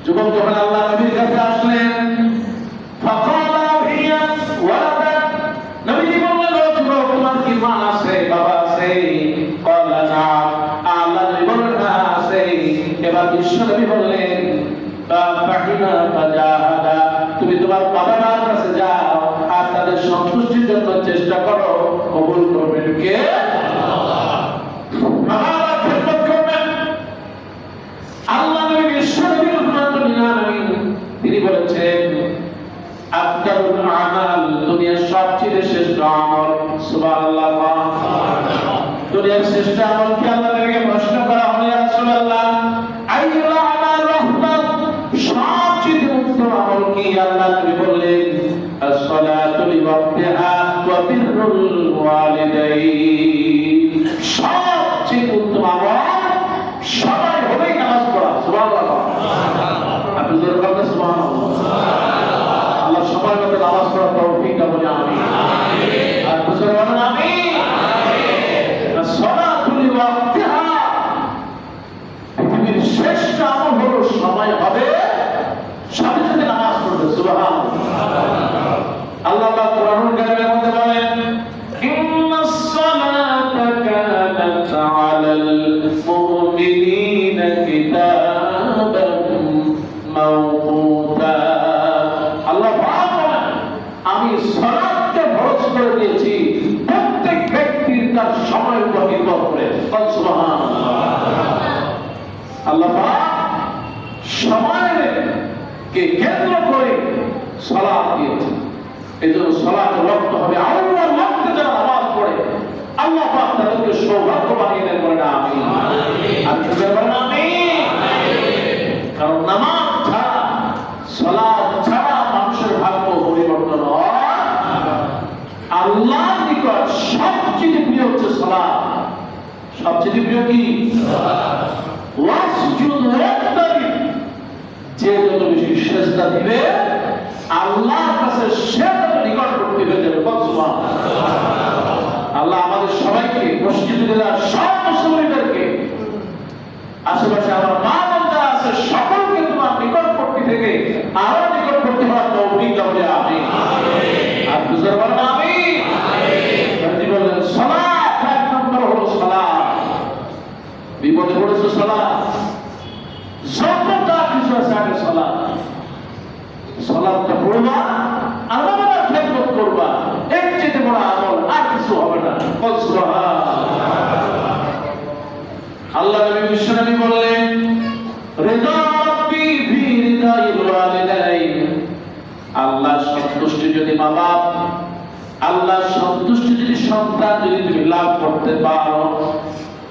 যুবক যখন আল্লাহ নবীর কাছে আসলেন, ফাকালা হিয়া ওয়ালাদাত, নবীজি বললেন, ও যুবক তোমার কি মা আছে, বাবা আছে? ক্বালা নাম, আল্লাহ নবী বললেন হ্যাঁ আছে। এবার বিশ্বনবী বললেন, ফাহিমা ফাজাহাদা, তুমি তোমার বাবা মার কাছে যাও আর তাদের সন্তুষ্টির জন্য চেষ্টা করো। কবুল করবেন কে? আল্লাহ। বাবা খেদমত করবেন। আল্লাহ নবী বিশ্বনবী রাহমাতুল লিল আলামিন তিনি বলেছেন, আফদালুল আমাল, দুনিয়ার সবচেয়ে শ্রেষ্ঠ আমল। সুবহানাল্লাহ। দুনিয়ার শ্রেষ্ঠ আমল কি? আল্লাহ নবীকে প্রশ্ন করা হলো, ইয়া রাসূলুল্লাহ আইয়ুল আমাল আফদাল, সবচেয়ে উত্তম আমল কি? আল্লাহ নবী বললেন, আস-সালাতু লিওয়াক্তিহা, বিররুল ওয়ালিদাইন। সবচেয়ে উত্তম আমল সবাই হলেই নামাজ পড়া। সুবহানাল্লাহ। আপনি জোরে বলতে সুবহানাল্লাহ। আল্লাহ সবার মধ্যে নামাজ পড়ার তৌফিক দান করুন। আমিন। আর জোরে বলেন আমিন। সালাতুল ওয়াক্তিহা, পৃথিবীর শ্রেষ্ঠ আমল হলো সময় হবে সাথে সাথে নামাজ পড়বে। সুবহানাল্লাহ। আল্লাহ পাক কোরআনুল কারীমের মধ্যে বলেন, ইন্নাস সালাতা কানাত আলাল মুমিনিনা কিতাবান মাওকুতা। আল্লাহ পাক বলেন, আমি সালাতকে ফরজ করে দিয়েছি প্রত্যেক ব্যক্তির তার সময়ের উপর নির্ভর করে। সুবহানাল্লাহ। আল্লাহ পাক সময়কে কেন্দ্র করে সালাত দিয়েছেন। এই জন্য সালাতের ওয়াক্ত হবে আল্লাহর ওয়াক্তে যারা নামাজ পড়ে আল্লাহ পাক তাদেরকে সৌভাগ্য বানিয়ে দেন। বলেন আমিন। আর কি বলেন আমিন। কারণ নামাজ ছাড়া, সালাত ছাড়া মানুষের ভাগ্য পরিবর্তন হয়। আল্লাহর নিকট সবচেয়ে প্রিয় হচ্ছে সালাত। সবচেয়ে প্রিয় কি? ওয়াসজুদ ওয়াক্তারিব। যে যত বেশি সিজদা দিবে আল্লাহর কাছে সে তত নিকটবর্তী হয়ে যাবে। আল্লাহ আমাদের সবাইকে, মসজিদে সব মুসলিমদেরকে, আশেপাশে আমার মা বোনরা আছে সকলকে তোমার নিকটবর্তী থেকে আরো নিকটবর্তী হওয়ার তৌফিক দাও। আমিন। আর বুঝতে পারবেন আমিন। বলেন সালাত এক নম্বর হলো সালাত। বিপদে পড়েছে সালাত, যতটা কিছু আছে আগে সালাত। সালাতটা পড়বা, আল্লাহর খেদমত করবা, এর চেয়ে বড় আমল আর কিছু হবে না। আল্লাহ নবী বিশ্বনবী বললেন, রিদা রাব্বি ফি রিদাইল ওয়ালিদাইন। আল্লাহর সন্তুষ্টি যদি মা বাপ, আল্লাহর সন্তুষ্টি যদি সন্তান যদি তুমি লাভ করতে পারো,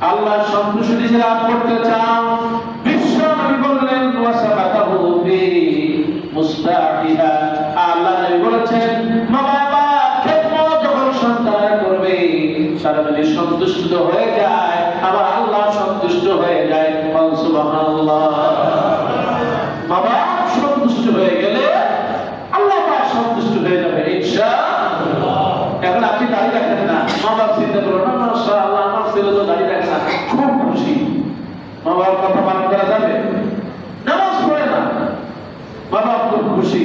আল্লাহর সন্তুষ্টি যদি লাভ করতে চাও, বিশ্বনবী বললেন ওয়াসাবাতাহু ফি মুস্তাহিহা। আল্লাহ নবী বলেছেন মা বাবা খেদমত যখন সন্তান করবে, তারা যদি সন্তুষ্ট হয়ে যায় আবার আল্লাহ সন্তুষ্ট হয়ে যায়। সুবহানাল্লাহ। মা বাবা সন্তুষ্ট হয়ে গেলে আল্লাহ পাক সন্তুষ্ট হয়ে যাবে ইনশাআল্লাহ। এখন আপনি দাঁড়িয়ে রাখেন না, মা বাবা চিন্তা করো না, মাশাআল্লাহ আমার ছেলে তো দাঁড়িয়ে রাখে না, খুব খুশি। মা বাবার কথা পালন করা যাবে? নামাজ পড়ে না, বাবা খুব খুশি।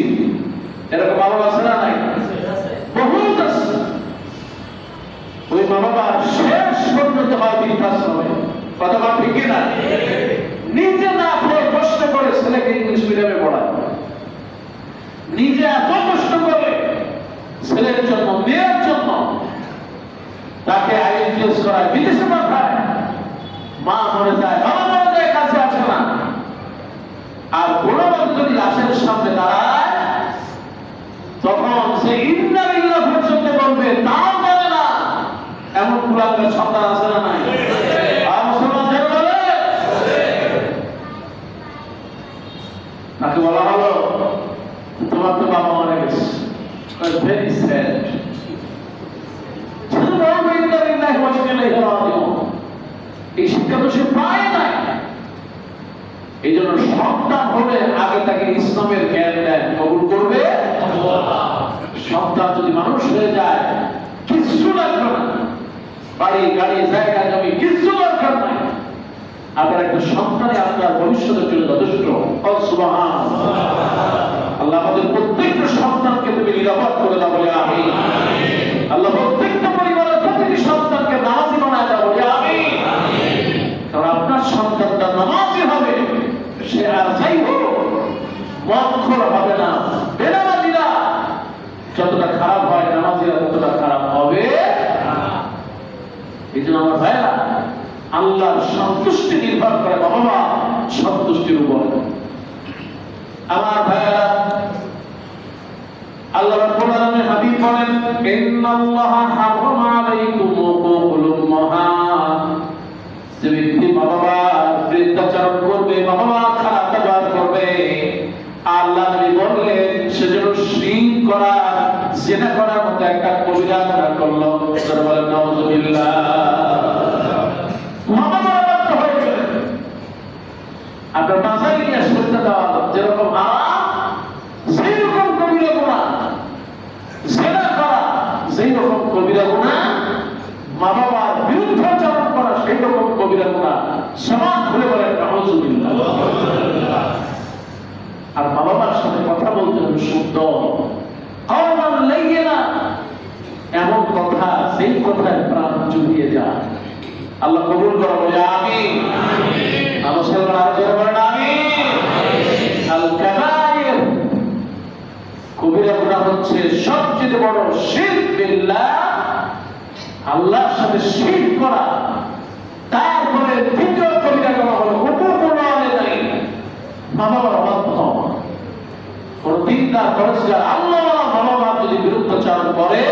এরকম বাবা আছে না? নাই? বহুত আছে। ওই মা বাবার শেষ পর্যন্ত হয় বৃদ্ধাশ্রমে। কথা বলা ঠিক না? নিজে না পড়ে কষ্ট করে ছেলেকে ইংলিশ মিডিয়ামে পড়ায়, নিজে এত কষ্ট করে ছেলের জন্য, মেয়ের জন্য তাকে আইএলটিএস করায়, বিদেশে পাঠায়। মা মরে যায়, বাবা মরে যায়, কাছে আসে না। আর কোনোভাবে যদি লাশের সামনে দাঁড়ায় তখন সে ইন্না লিল্লাহ পর্যন্ত বলবে, তাও জানে না। এমন কুলাঙ্গার সন্তান আছে না? নাই? আর মুসলমান যারা বলে তাকে বলা হলো, তোমার তো বাবা মারা গেছে। Very sad. এই শিক্ষা তো সে পায় না। এই জন্য সন্তান হলে আগে তাকে ইসলামের জ্ঞান দেন, কবুল করবে। সন্তান যদি মানুষ হয়ে যায় কিছু লাগবে না, বাড়ি গাড়ি জায়গা জমি কিছু দরকার নাই। আপনার একটা সন্তানে আপনার ভবিষ্যতের জন্য যথেষ্ট। সুবহানাল্লাহ। আল্লাহ আমাদের প্রত্যেকটা সন্তানকে তুমি নিরাপদ করে দাও বলে আমিন। আল্লাহ প্রত্যেকটা পরিবারের প্রতিটি সন্তানকে নামাজি বানায় দাও বলে আমিন। কারণ আপনার সন্তানটা নামাজি হবে, সে আর যাই হোক মক্ষর হবে না। বেনামাজিরা যতটা খারাপ হয়, নামাজিরা ততটা খারাপ হবে। এই জন্য আমার ভাইরা, আল্লাহর সন্তুষ্টি নির্ভর করে বাবা সন্তুষ্টির উপর। আমার ভাইরা, আল্লাহ রাব্বুল আলামিন হাবিব বলেন, ইন্নাল্লাহা হারামা আলাইকুম উকুকুল উম্মাহাত। যে ব্যক্তি মা বাবার বৃদ্ধাচরণ করবে, মা বাবার খারাপ ব্যবহার করবে, আল্লাহ নবী বললেন সে যেন শিরক করা, জিনা করার মতো একটা কবিরা গুনাহ করলো, তারা বলে নাউযুবিল্লাহ। মা বাবার বাধ্য হয়েছে আপনার বাসায় নিয়ে শুনতে দেওয়া যেরকম সেই রকম কবিরা গুনাহ, জেনা করা সেই রকম কবিরা গুনাহ, মা বাবার বিরুদ্ধাচরণ করা সেই রকম কবিরা গুনাহ, সমান খুলে বলেন নাউযুবিল্লাহ। আর মা বাবার সাথে কথা বলতে হবে শুদ্ধ, কওমান লাইয়িনা, এমন কথা সেই কথায় প্রাণ জুড়িয়ে যায়। আল্লাহ কবুল করো, বলে আমিন। মুসলমান আর জোরে বলেন আমিন। আল কাবায়ের, কবিরা গুনাহ হচ্ছে সবচেয়ে বড় শিরক বিল্লাহ, আল্লাহর সাথে শিরক করা। তারপরে দ্বিতীয় কবিরা গুনাহ হলো হুকুকুল ওয়ালিদাইন, মা বাবার অবাধ্য হওয়া। কোন দিনদার পরেশগার আল্লাহ মা বাবা যদি বিরুদ্ধাচরণ করে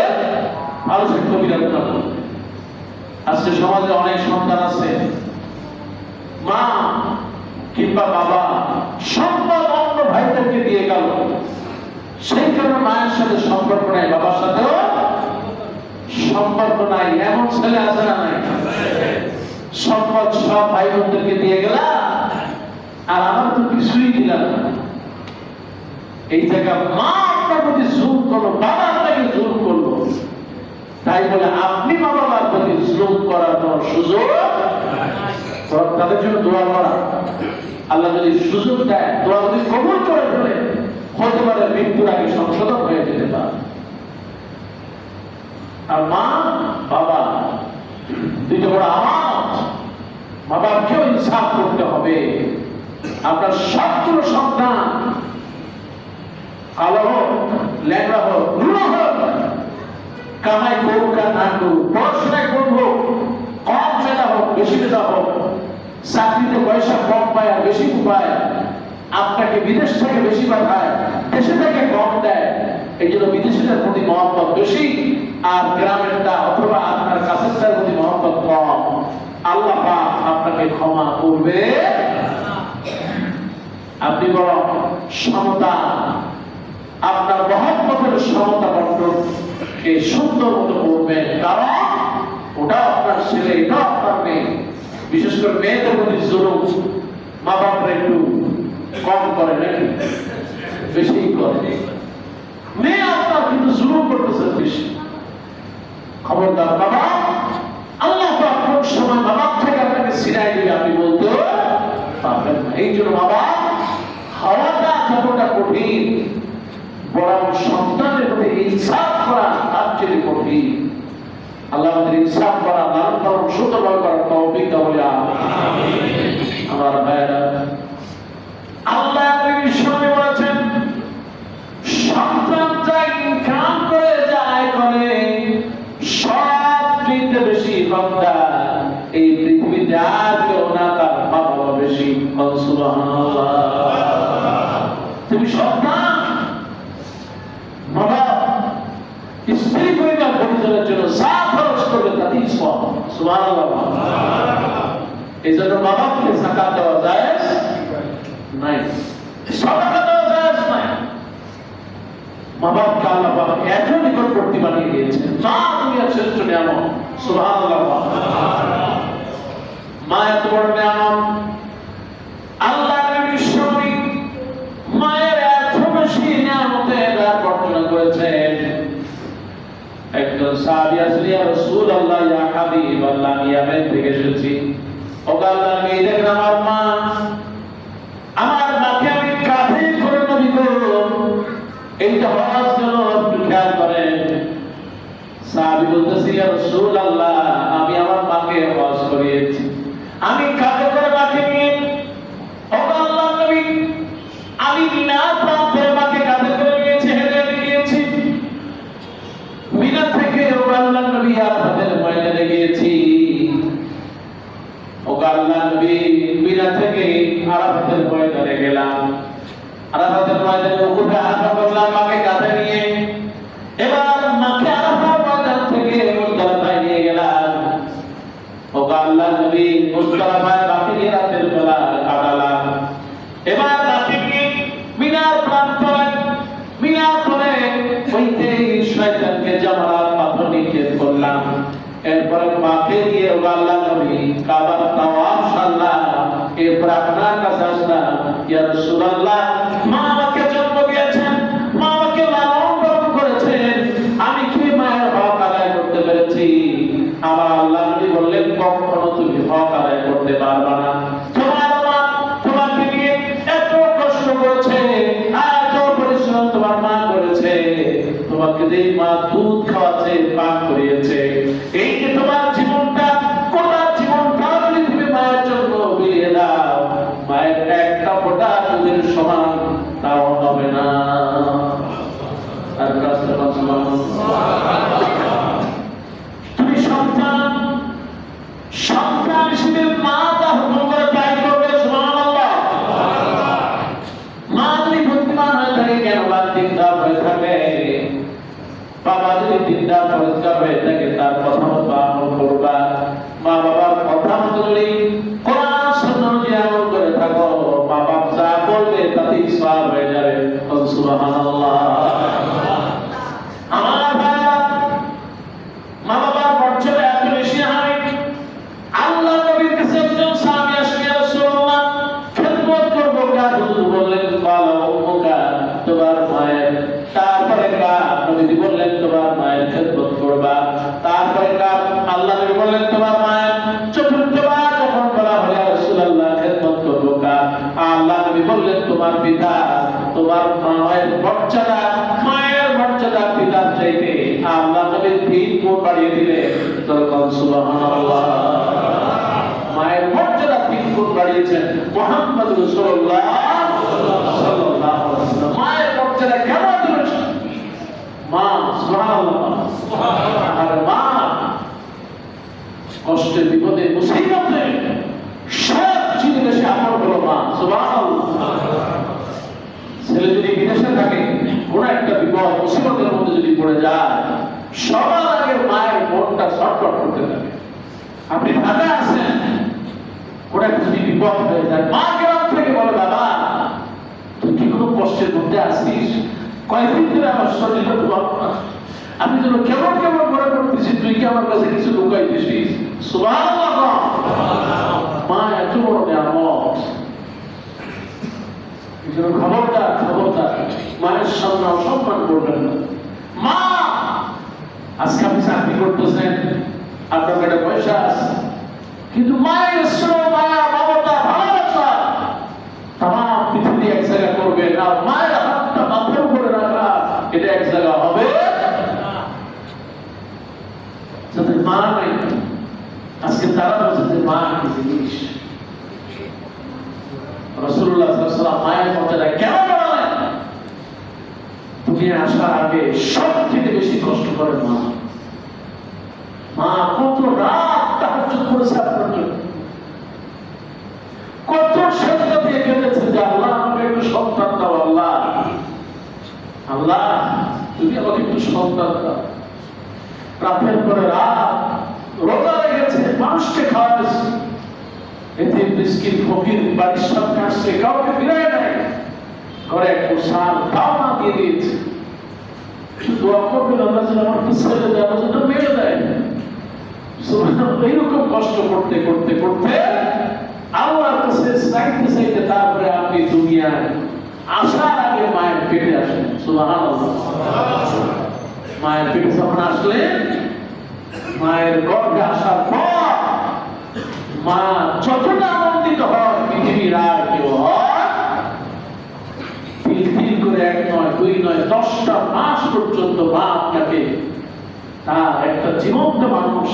তাহলে সে কবিরা গুনাহ করবে। আজকে সমাজে অনেক সন্তান আছে, মা কিংবা বাবা সম্পদ অন্য ভাইদেরকে দিয়ে গেল, সেই কারণে মায়ের সাথে সম্পর্ক নাই, বাবার সাথেও সম্পর্ক নাই। এমন ছেলে আছে না নাই? সম্পদ সব ভাই বোনদেরকে দিয়ে গেলা আর আমার তো কিছুই দিলাম না। এই জায়গা মা আপনার প্রতি জুলুম করলো, বাবা আপনাকে জুলুম করলো, তাই বলে আপনি মা বাবার প্রতি জুলুম করার কোনো সুযোগ, তাদের জন্য দোয়া করা। আল্লাহ যদি সুযোগ দেয়, দোয়া যদি কবুল করে ফেলে, হতে পারে মৃত্যুর আগে সংশোধন হয়ে যেতে পারে। আর মা বাবা দুইটা বড় আমানত, মা বাবাকেও ইনসাফ করতে হবে। আপনার সবগুলো সন্তান কালো হোক, ল্যাংড়া হোক, লুলো হোক, কামাই করুক আর না করুক, পড়াশোনায় করবো, কম মেধা হোক বেশি মেধা হোক, চাকরিতে পয়সা কম পায় আর বেশি পায়, আপনাকে বিদেশ থেকে বেশি পাঠায়, দেশে থেকে কম দেয়, এই জন্য বিদেশিদের প্রতি মহব্বত বেশি আর গ্রামেরটা অথবা আপনার কাছেরটার প্রতি মহব্বত কম। আল্লাহ পাক আপনাকে ক্ষমা করবে। আপনি বরং সমতা, আপনার মহব্বতের সমতা বন্টনকে সুন্দর মতো করবেন, কারণ ওটা আপনার ছেলে, এটা আপনার মেয়ে। বিশেষ করে মেয়েদের প্রতি জুলুম মা বাপরা একটু কম করে নাকি বেশি করে, মেয়ে আপনার কিন্তু জুলুম করতেছে বেশি। খবরদার বাবা, আল্লাহ পাক কোন সময় বাবা থেকে আপনাকে ছিনাই দিবে আপনি বলতে পারবেন না। এই জন্য বাবা হওয়াটা যতটা কঠিন, বরং সন্তানের প্রতি ইনসাফ করা তার চেয়ে কঠিন। আল্লাহ আমাদের ইনসাফ করা, লালন পালন সুন্দরভাবে করার তৌফিক দাও বলে আমিন। আমার ভাইরা, আল্লাহ বিশ্বনবী বলেছেন, সন্তান যা ইনকাম করে যা আয় করে সবচেয়ে বেশি হকদার এই পৃথিবীতে আর কেউ না, তার মা বাবা বেশি। সুবহানাল্লাহ। তুমি সন্তান বাবা স্ত্রী পরিবার পরিচালনার জন্য যা খরচ করবে তাতেই সব। সুবহানাল্লাহ। এই জন্য মা বাবাকে যাকাত দেওয়া জায়েজ নাই, সাদাকা দেওয়া জায়েজ নাই। মা বাবাকে আল্লাহ পাক এত নিকটবর্তী বানিয়ে দিয়েছেন, মা দুনিয়ার শ্রেষ্ঠ নিয়ামত। সুবহানাল্লাহ। মা এত বড় নিয়ামত। আল্লাহ বিশ্বনবী মায়ের এত বেশি নিয়ামতের বর্ণনা করেছেন। একজন সাহাবী আসলে, ইয়া রাসূলুল্লাহ, ইয়া হাবিবাল্লাহ, আমি ইয়ামেন থেকে এসেছি, ও আল্লাহর নবী, দেখেন আমার মা, আমার মাকে আমি কাঁধে করে নবী গো, এইটা হওয়ার জন্য একটু খেয়াল করেন। সাহাবী বলতেছে, ইয়া রাসূলুল্লাহ, আমি আমার মাকে হজ করিয়েছি, আমি কাঁধে করে মাকে নিয়ে, ও আল্লাহর নবী, আমি মিনা প্রান্তে মাকে কাঁধে করে নিয়েছি, হেঁটে গিয়েছি, মিনা থেকে ও আল্লাহর নবী আরাফাতের ময়দানে গিয়েছি, ও আল্লাহর নবী, মিনা থেকে আরাফাতের ময়দানে গেলাম, আরাফাতের ময়দানে উঠে আরাফা করলাম মাকে কাঁধে নিয়ে, এবার মাকে আরাফার ময়দান থেকে মুজদালিফায় নিয়ে গেলাম, ও আল্লাহর নবী, মুজদালিফায় বাকি নিয়ে রাতের বেলা কাটালাম, এবার বাকি নিয়ে মিনার প্রান্তরে, মিনার পরে হইতে শয়তানকে জমা নিয়ত করলাম, এরপরে মাকে দিয়ে আল্লাহ নবী কাবার তাওয়াফ সারলাম, এরপর আপনার কাছে আসলাম, ইয়া রাসূলুল্লাহ, মা আমাকে জন্ম দিয়েছেন, মা আমাকে লালন পালন করেছেন, আমি কি মায়ের হক আদায় করতে পেরেছি? আমার আল্লাহ নবী বললেন, কখনো তুমি হক আদায় করতে পারবে না। তোমার মা তোমাকে নিয়ে এত কষ্ট করেছে, এত পরিশ্রম তোমার মা করেছে, তোমাকে যে মা দুধ খাওয়াচ্ছে, পান করিয়েছে, এই যে তোমার জীবনটা, গোটা জীবনটা যদি তুমি মায়ের জন্য বিলিয়ে দাও, মায়ের একটা ফোঁটা দুধের সমান তাও হবে না। আর কাছে তুমি সন্তান, সন্তান হিসেবে মা তা হুকুম করে তাই করবে। সুবহানাল্লাহ। মা যদি বুদ্ধিমান হয়ে থাকে, জ্ঞানবান দিনদার হয়ে থাকে, বাবা যদি দিনদার পরিষ্কার হয়ে থাকে, তার কথা মতো আমল করবা। মা বাবার কথা মতো যদি কোরআন সুন্নাহ অনুযায়ী আমল করে থাকো, মা বাপ যা বলবে তাতেই সওয়াব হয়ে যাবে। সুবহানাল্লাহ। আমার ভাইরা, মা বাবার মর্যাদা এত বেশি হয়। আল্লাহ নবীর কাছে একজন সাহাবী আসলেন, ইয়া রাসূলুল্লাহ, খেদমত করব কার? হুজুর বললেন, ক্বালা উম্মুকা, তোমার মায়ের। তারপরে কার? নবী বললেন, তোমার মায়ের খেদমত করবা। তারপরে কার? আল্লাহ নবী বললেন, তোমার মায়ের। চতুর্থবার যখন বলা হলো, ইয়া রাসূলুল্লাহ, খেদমত করব কার? আল্লাহ নবী বললেন, তোমার পিতা। তোমার মায়ের মর্যাদা, মায়ের মর্যাদা পিতার চাইতে আল্লাহ নবী 3 গুণ বাড়িয়ে দিলেন। তখন সুবহানাল্লাহ। মায়ের মর্যাদা 3 গুণ বাড়িয়েছেন মুহাম্মদ রাসূলুল্লাহ সাল্লাল্লাহু আলাইহি ওয়াসাল্লাম। মায়ের মর্যাদা কেমন দিয়েছেন? মা, সুবহানাল্লাহ। আর মা কষ্টে, বিপদে, মুসিবতে সবচেয়ে বেশি আপন হলো মা। সুবহানাল্লাহ। ছেলে যদি বিদেশে থাকে, কোন একটা বিপদ মুসিবতের মধ্যে যদি পড়ে যায়, সবার আগে মায়ের মনটা ছটফট করতে থাকে। আপনি ঢাকা আছেন, কোন একটা যদি বিপদ হয়ে যায়, মা গ্রাম থেকে বলে, বাবা তুই কি কোনো কষ্টের মধ্যে আছিস? কয়েকদিন ধরে আমার শরীরটা তো ভালো না, আমি যেন কেমন কেমন মনে করতেছি, তুই কি আমার কাছে কিছু লুকাইতেছিস? সুবহানাল্লাহ। মা এত বড় নিয়ামত। খবরদার, খবরদার, মায়ের সামনে অসম্মান করবেন না। মা, আজকে আপনি চাকরি করতেছেন, আপনার কাছে পয়সা আছে, কিন্তু মায়ের স্নেহ, মায়া, মমতা, ভালোবাসা তাম পৃথিবী এক জায়গা করবে না। মায়ের হাতটা মাথার উপরে রাখা, এটা এক জায়গা হবে যাদের মা নেই। আজকে তারা বলছে যে মা কি জিনিস। রাসূলুল্লাহ সাল্লাল্লাহু আলাইহি ওয়াসাল্লাম মায়ের মর্যাদা কেন বাড়ালেন? দুনিয়া আসার আগে সবথেকে বেশি কষ্ট করে মা। মা কত রাত তাহাজ্জুদ করেছে আপনার জন্য, কত সেজদা দিয়ে কেঁদেছে যে আল্লাহ আমাকে একটু সন্তান দাও, আল্লাহ, আল্লাহ তুমি আমাকে একটু সন্তান দাও। রাতের পরে রাত রোজা রেখেছে, মানুষকে খাওয়াচ্ছে, এতিম মিসকিন ফকির বাড়ির সামনে আসছে, কাউকে ফিরায় নাই, ঘরে এক পোশাক তাও না দিয়ে দিয়েছে। দোয়া করবেন আল্লাহ যেন আমার ছেলে দেয়, আমার জন্য মেয়ে দেয়। এইরকম কষ্ট করতে করতে করতে আল্লাহর কাছে চাইতে চাইতে তারপরে আপনি দুনিয়ায় আসার আগে মায়ের পেটে আসেন। সুবহানাল্লাহ। মায়ের পেটে যখন আসলে, মায়ের গর্ভে আসার পর মা যতটা আনন্দিত হয় পৃথিবীর আর কেউ হয়। 3 করে 1 নয়, 2 নয়, 10টা মাস পর্যন্ত মা আপনাকে, তার একটা জীবন্ত মানুষ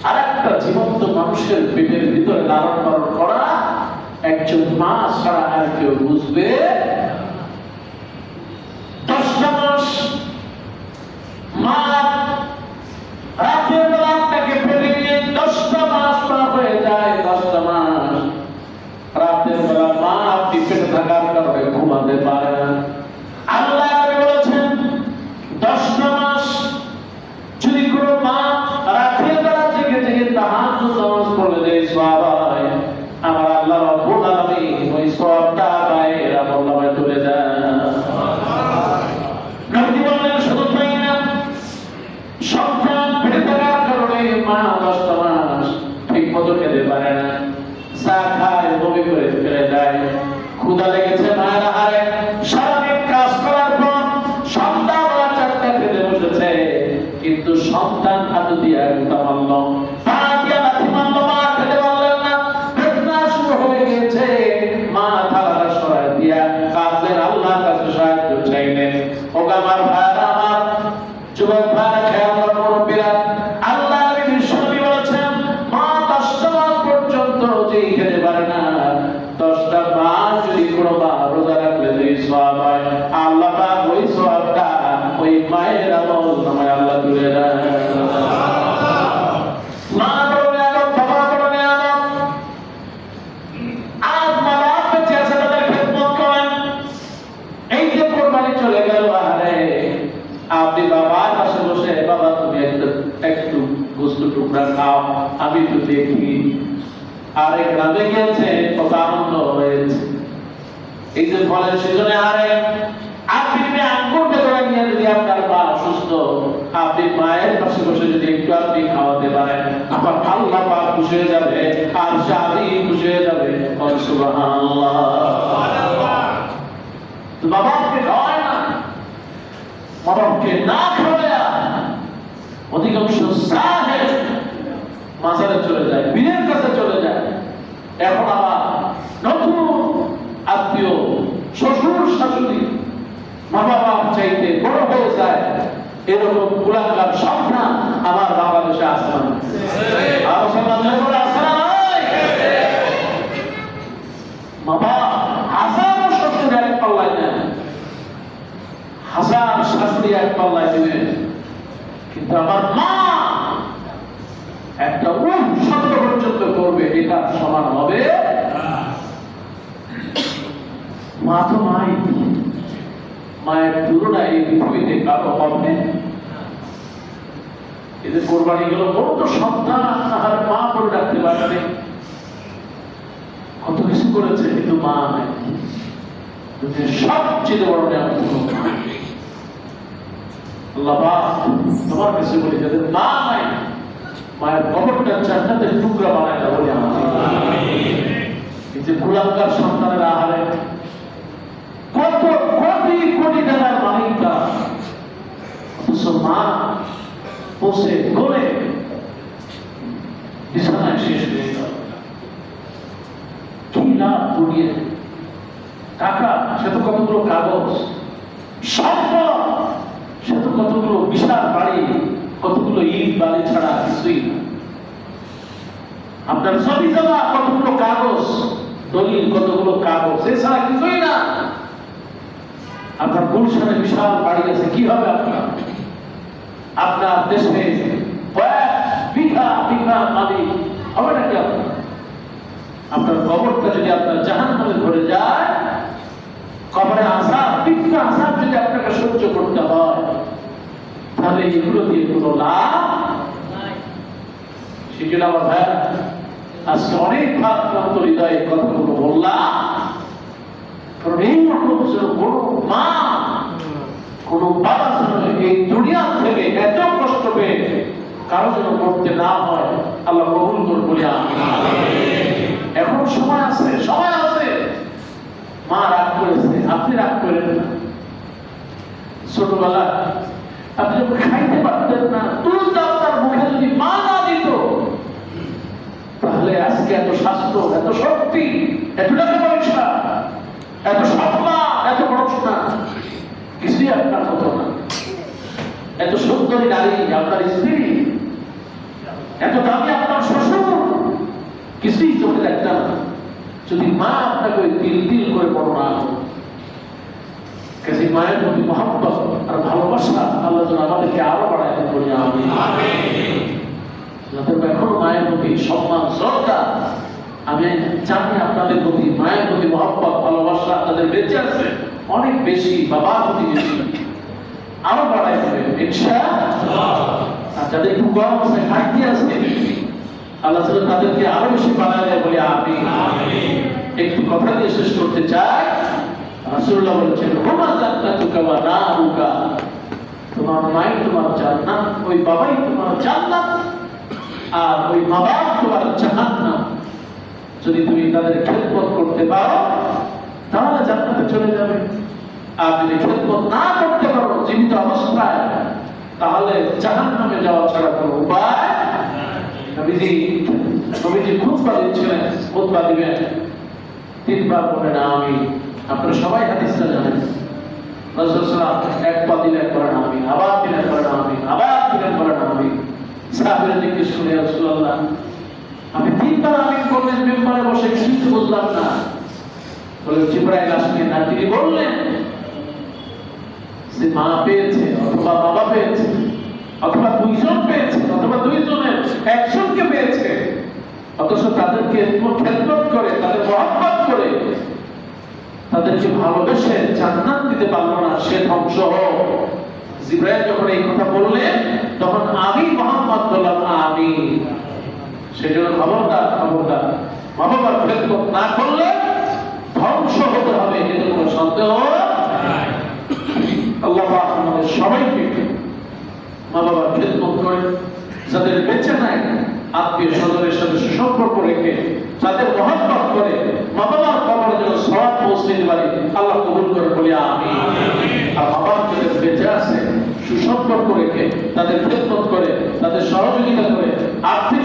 আর একটা জীবন্ত মানুষের পেটের ভিতরে লালন পালন করা একজন মা ছাড়া আর কেউ বুঝবে। 10টা মাস মা রাতের বেলা আপনাকে পেটে নিয়ে 10টা মাস পার হয়ে যায়। 10টা মাস রাতের বেলা মা আপনি পেটে থাকার কারণে ঘুমাতে পারে না। আল্লাহ বলেছেন 10টা মাস যদি কোনো মা রাতের বেলা জেগে জেগে তাহাজ্জুদ নামাজ পড়ে দেয়, সওয়াব হয়। আমার আল্লাহ রাব্বুল আলামিন ওই সওয়াবটা পায়, আমল নামায় সন্তান হাতে দিয়ে একটা মারল, পা দিয়ে লাথি মারল, মা খেতে পারলেন না, বেদনা শুরু হয়ে গিয়েছে। মা থালাটা সরাই দিয়া কাঁদলেন, আল্লাহর কাছে সাহায্য চাইলেন। ওগো আমার ভাইরা, আমার যুবক ভাইরা, খেয়াল করুন মুরব্বীরা, আল্লাহ নবী বিশ্বনবী বলেছেন মা 10টা মাস পর্যন্ত যেই খেতে পারে না, 10টা মাস যদি কোনো মা রোজা রাখলে যেই সওয়াব হয়, আল্লাহ পাক ওই সওয়াবটা ওই মায়ের আমল নামায় আল্লাহ তুলে দেন। মা বড় নিয়ামত, বাবা বড় নিয়ামত। আজ মা বাপ বেঁচে আছে, তাদের খেদমত করেন। এই যে কোরবানি চলে গেল, আরে আপনি বাবার পাশে বসে, বাবা তুমি একটু গোশত টুকরা খাও, আমি তো দেখি। আরে গ্রামে গিয়েছে, কত আনন্দ হয়েছে। এই যে ফলের সিজনে আরে আপনি আঙ্গুর বেদনা নিয়ে যদি আপনার মা অসুস্থ, আপনি মায়ের পাশে বসে যদি একটু আপনি খাওয়াতে পারেন, আমার আল্লাহ পাক খুশি হয়ে যাবে, আর শাদি খুশি হয়ে যাবে। সুবহানাল্লাহ। তো বাবাকে খাওয়ায় না, বাবাকে না খাওয়া অধিকাংশ সাহেব মাজারে চলে যায়, বীরের কাছে চলে যায়। এখন আবার নতুন আত্মীয়, শ্বশুর শাশুড়ি মা বাবার চাইতে বড় হয়ে যায়, এরকম কুলাঙ্গার সন্তান আমার বাংলাদেশে আসছে না। বাবা হাজারো শ্বশুর এক পাল্লায় নেন, হাজার শাশুড়ি এক পাল্লায় নেবেন, কিন্তু আমার মা একটা শব্দ পর্যন্ত করবে, এটা সমান হবে। মা তো মাই, মায়ের তুলনায় এই পৃথিবীতে কারো হবে। এদের কোরবানি গুলো কত সন্তান আর মা করে রাখতে পারবে, কত কিছু করেছে, কিন্তু মা নাই। সবচেয়ে বড় নিয়ামত আল্লাহ পাক তোমার কাছে বলি, যাদের মা নাই, মায়ের কবরটা জান্নাতের টুকরা বানায় না বলি আমিন। এই যে কুলাঙ্গার সন্তানের আহারে কত কোটি কোটি টাকার মালিকটা, অথচ মা বসে গলে বিছানায় শেষ হয়ে গেল। কি লাভ দুনিয়া, টাকা সে তো কতগুলো কাগজ, সম্পদ সে তো কতগুলো বিশাল বাড়ি, কতগুলো ইট বালি ছাড়া কিছুই না। আপনার ছবি জমা কতগুলো কাগজ, দলিল কতগুলো কাগজ, এছাড়া কিছুই না। আপনার গুলশানে বিশাল বাড়ি আছে, কি হবে আপনার? আপনার দেশে কয়েক বিঘা বিঘা মালিক হবে নাকি আপনার? আপনার কবরটা যদি আপনার জাহান্নামে ভরে যায়, কবরে আযাব, তীব্র আযাব যদি আপনাকে সহ্য করতে হয়, তাহলে এগুলো দিয়ে কোনো লাভ নাই। সেজন্য আমার ভাই, আজকে অনেক ভাবনান্ত হৃদয়ে কথাগুলো বললাম, কারণ এইরকম কোনো মা, কোনো বাবা যেন এই দুনিয়া থেকে এত কষ্ট পেয়ে কারো যেন করতে না হয়, আল্লাহ কবুল করুন বলি আমিন। এখন সময় আছে, সময় আছে। মা রাগ করেছে, আপনি রাগ করেন না। ছোটবেলা আপনি যখন খাইতে পারতেন না, তুলতে আপনার মুখে যদি মা না দিত, তাহলে আজকে এত স্বাস্থ্য, এত শক্তি, এত টাকা পয়সা, এত সম্মান, এত পড়াশোনা কিছুই আপনার হতো না। এত সুন্দরী নারী আপনার স্ত্রী, এত দামি আপনার শ্বশুর, কিছুই চোখে দেখতাম না যদি মা আপনাকে ওই তিল তিল করে বড় না হতো। কাজে মায়ের প্রতি মহব্বত আর ভালোবাসা আল্লাহ যেন আমাদেরকে আরো বাড়ায় দেন বলি আমিন। যাদের এখনো মায়ের প্রতি সম্মান, শ্রদ্ধা, আমি জানি আপনাদের প্রতি মায়ের প্রতি মহব্বত ভালোবাসা তাদের বেঁচে আছে অনেক বেশি, বাবার প্রতি বেশি, আরো বাড়ায় দেবে ইনশাআল্লাহ। আর যাদের একটু কম আছে, ঘাটতি আছে, আল্লাহ যেন তাদেরকে আরো বেশি বাড়ায় দেয় বলি আমিন। একটু কথা দিয়ে শেষ করতে চাই। রাসূলুল্লাহ বলেছেন, হুমা জান্নাতুকা ওয়া নারুকা, তোমার মাই তোমার জান্নাত, ওই বাবাই তোমার জান্নাত, আর ওই বাবা তোমার জাহান্নাম। যদি তুমি তাদের খেদমত করতে পারো তাহলে জান্নাতে চলে যাবে, আর যদি খেদমত না করতে পারো জীবিত অবস্থায়, তাহলে জাহান্নামে যাওয়া ছাড়া কোনো উপায় নবীজি খুতবা দিচ্ছিলেন, খুতবা দিবেন, তিনবার বলেন আমিন। আপনারা সবাই হাদিসটা জানেন। রাসূল সাল্লাল্লাহু আলাইহি ওয়াসাল্লাম এক পা দিলেন বলেন আমিন, আবার দিলেন বলেন আমিন, আবার দিলেন বলেন আমিন। সাহাবীরা জিজ্ঞেস করে, ইয়া রাসূলুল্লাহ, আপনি তিনবার আমিন বললেন মিম্বরে বসে, কিছুই তো বুঝলাম না। বলে জিবরাইল আসলেন আর তিনি বললেন যে মা পেয়েছে অথবা বাবা পেয়েছে অথবা দুইজন পেয়েছে অথবা দুইজনের একজনকে পেয়েছে, অথচ তাদেরকে খেদমত করে, তাদের মহব্বত করে, তাদেরকে ভালোবেসে জান্নাত দিতে পারলো না, সে ধ্বংস হোক। জিবরাইল যখন এই কথা বললেন তখন আমি মুহাম্মদ বললাম আমিন। সেজন্য খবরদার খবরদার, মা বাবার খেদমত না করলে ধ্বংস হতে হবে, এতে কোনো সন্দেহ নাই। আল্লাহ পাক আমাদের সবাইকে মা বাবার খেদমত করে, যাদের বেঁচে নাই আত্মীয় স্বজনের সাথে সুসম্পর্ক রেখে, যাদের মহব্বত করে মা বাবার কবরে যেন সওয়াব পৌঁছে দিতে পারি, আল্লাহ কবুল করে বলি আমিন। আর মা বাবা যাদের বেঁচে আছে সুসম্পর্ক রেখে, তাদের খেদমত করে, তাদের সহযোগিতা করে, আর্থিক